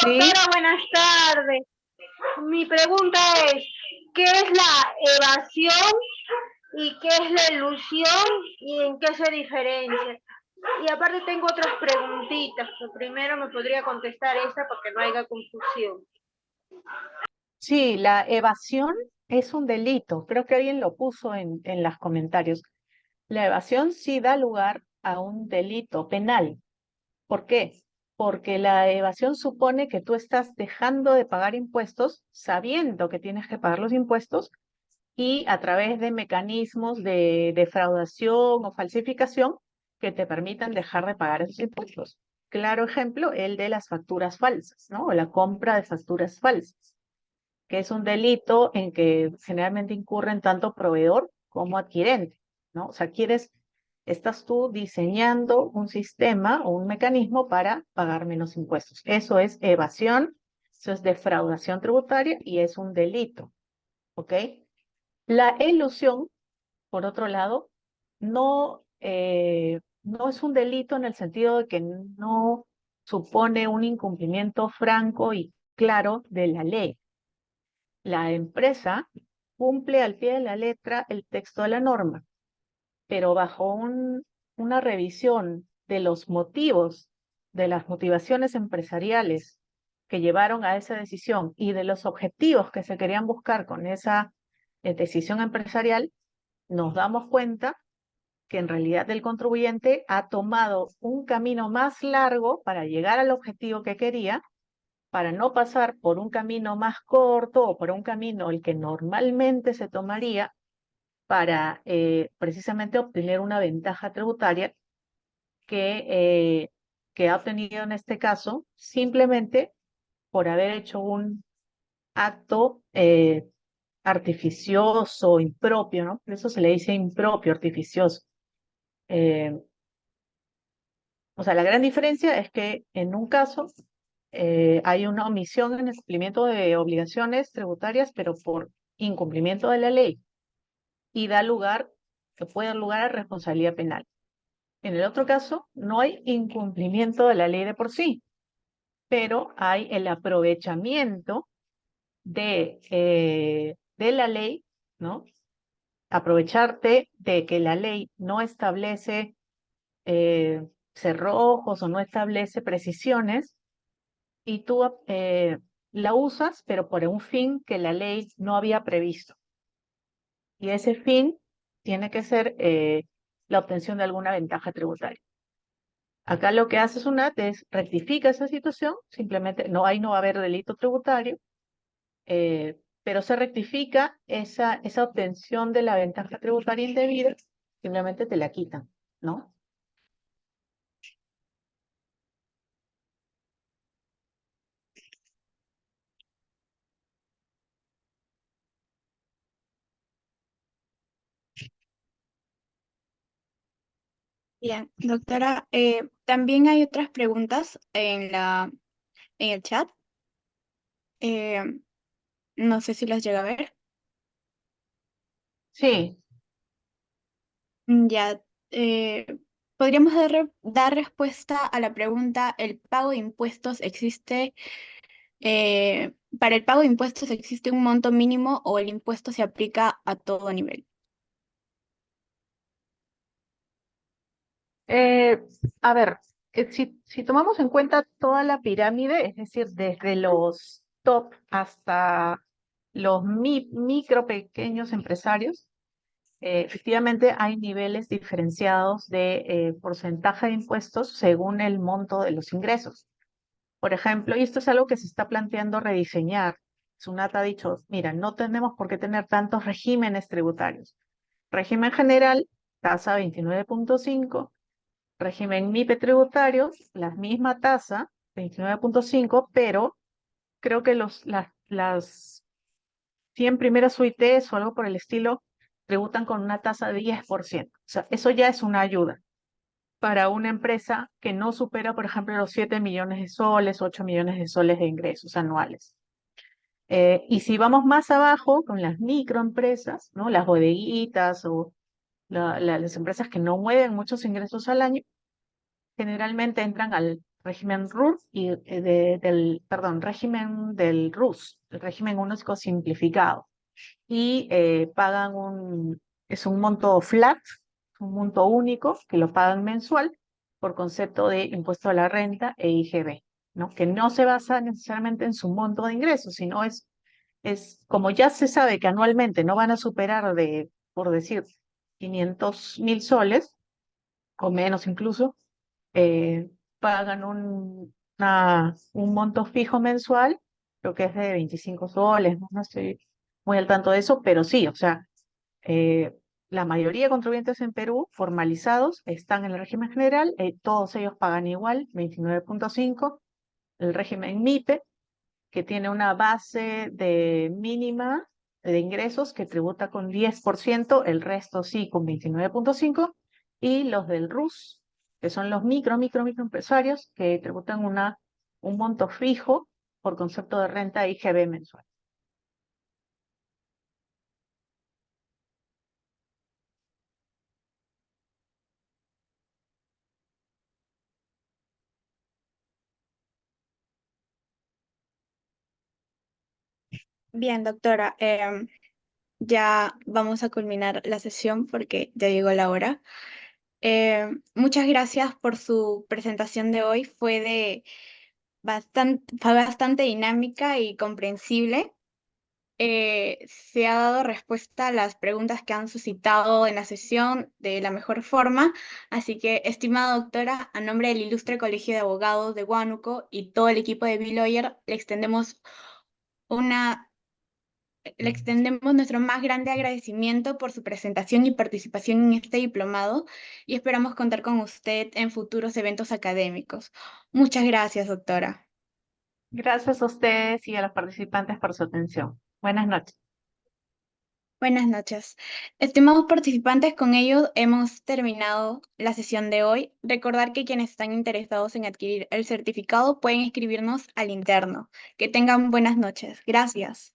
sí. Doctora, buenas tardes. Mi pregunta es, ¿qué es la evasión y qué es la ilusión y en qué se diferencia? Y aparte tengo otras preguntitas, pero primero me podría contestar esa para que no haya confusión. Sí, la evasión es un delito. Creo que alguien lo puso en los comentarios. La evasión sí da lugar a un delito penal. ¿Por qué? Porque la evasión supone que tú estás dejando de pagar impuestos sabiendo que tienes que pagar los impuestos y a través de mecanismos de defraudación o falsificación que te permitan dejar de pagar esos impuestos. Claro ejemplo, el de las facturas falsas, ¿no? O la compra de facturas falsas, que es un delito en que generalmente incurren tanto proveedor como adquirente, ¿no? O sea, estás tú diseñando un sistema o un mecanismo para pagar menos impuestos. Eso es evasión, eso es defraudación tributaria y es un delito, ¿ok? La elusión, por otro lado, no es un delito en el sentido de que no supone un incumplimiento franco y claro de la ley. La empresa cumple al pie de la letra el texto de la norma, pero bajo una revisión de los motivos, de las motivaciones empresariales que llevaron a esa decisión y de los objetivos que se querían buscar con esa decisión empresarial, nos damos cuenta que en realidad el contribuyente ha tomado un camino más largo para llegar al objetivo que quería, para no pasar por un camino más corto o por un camino el que normalmente se tomaría para precisamente obtener una ventaja tributaria que ha obtenido en este caso simplemente por haber hecho un acto artificioso, impropio, ¿no? Por eso se le dice impropio, artificioso. O sea, la gran diferencia es que en un caso hay una omisión en el cumplimiento de obligaciones tributarias, pero por incumplimiento de la ley, y que puede dar lugar a responsabilidad penal. En el otro caso, no hay incumplimiento de la ley de por sí, pero hay el aprovechamiento de la ley, ¿no? Aprovecharte de que la ley no establece cerrojos o no establece precisiones, y tú la usas, pero por un fin que la ley no había previsto. Y ese fin tiene que ser la obtención de alguna ventaja tributaria. Acá lo que hace SUNAT es rectifica esa situación, simplemente ahí no va a haber delito tributario, pero se rectifica esa obtención de la ventaja tributaria indebida, simplemente te la quitan, ¿no? Bien, doctora, también hay otras preguntas en el chat. Eh, no sé si las llega a ver. Sí, Ya, eh, podríamos dar respuesta a la pregunta, ¿el pago de impuestos existe? ¿Para el pago de impuestos existe un monto mínimo o el impuesto se aplica a todo nivel? Eh, a ver, si tomamos en cuenta toda la pirámide, es decir, desde los top hasta los micro pequeños empresarios, efectivamente hay niveles diferenciados de porcentaje de impuestos según el monto de los ingresos. Por ejemplo, y esto es algo que se está planteando rediseñar. SUNAT ha dicho, mira, no tenemos por qué tener tantos regímenes tributarios. Régimen general, tasa 29.5. Régimen MIPE tributario, la misma tasa, 29.5, pero creo que las 100 primeras UITs o algo por el estilo tributan con una tasa de 10%. O sea, eso ya es una ayuda para una empresa que no supera, por ejemplo, los 7 millones de soles, 8 millones de soles de ingresos anuales. Y si vamos más abajo con las microempresas, ¿no? Las bodeguitas o las empresas que no mueven muchos ingresos al año, generalmente entran al régimen RUS régimen del RUS, el régimen único simplificado, y pagan es un monto flat, un monto único que lo pagan mensual por concepto de impuesto a la renta e IGB, ¿no? Que no se basa necesariamente en su monto de ingresos, sino es como ya se sabe que anualmente no van a superar por decir, 500.000 soles, o menos incluso, pagan un monto fijo mensual, creo que es de 25 soles, no estoy muy al tanto de eso, pero sí, o sea, eh, la mayoría de contribuyentes en Perú formalizados están en el régimen general, todos ellos pagan igual, 29.5, el régimen MIPE, que tiene una base de mínima de ingresos que tributa con 10%, el resto sí con 29.5, y los del RUS, que son los microempresarios, que tributan un monto fijo por concepto de renta IGB mensual. Bien, doctora, ya vamos a culminar la sesión porque ya llegó la hora. Muchas gracias por su presentación de hoy. Fue bastante dinámica y comprensible. Se ha dado respuesta a las preguntas que han suscitado en la sesión de la mejor forma. Así que, estimada doctora, a nombre del Ilustre Colegio de Abogados de Huánuco y todo el equipo de B-Lawyer, una le extendemos nuestro más grande agradecimiento por su presentación y participación en este diplomado y esperamos contar con usted en futuros eventos académicos. Muchas gracias, doctora. Gracias a ustedes y a los participantes por su atención. Buenas noches. Buenas noches. Estimados participantes, con ello hemos terminado la sesión de hoy. Recordar que quienes están interesados en adquirir el certificado pueden escribirnos al interno. Que tengan buenas noches. Gracias.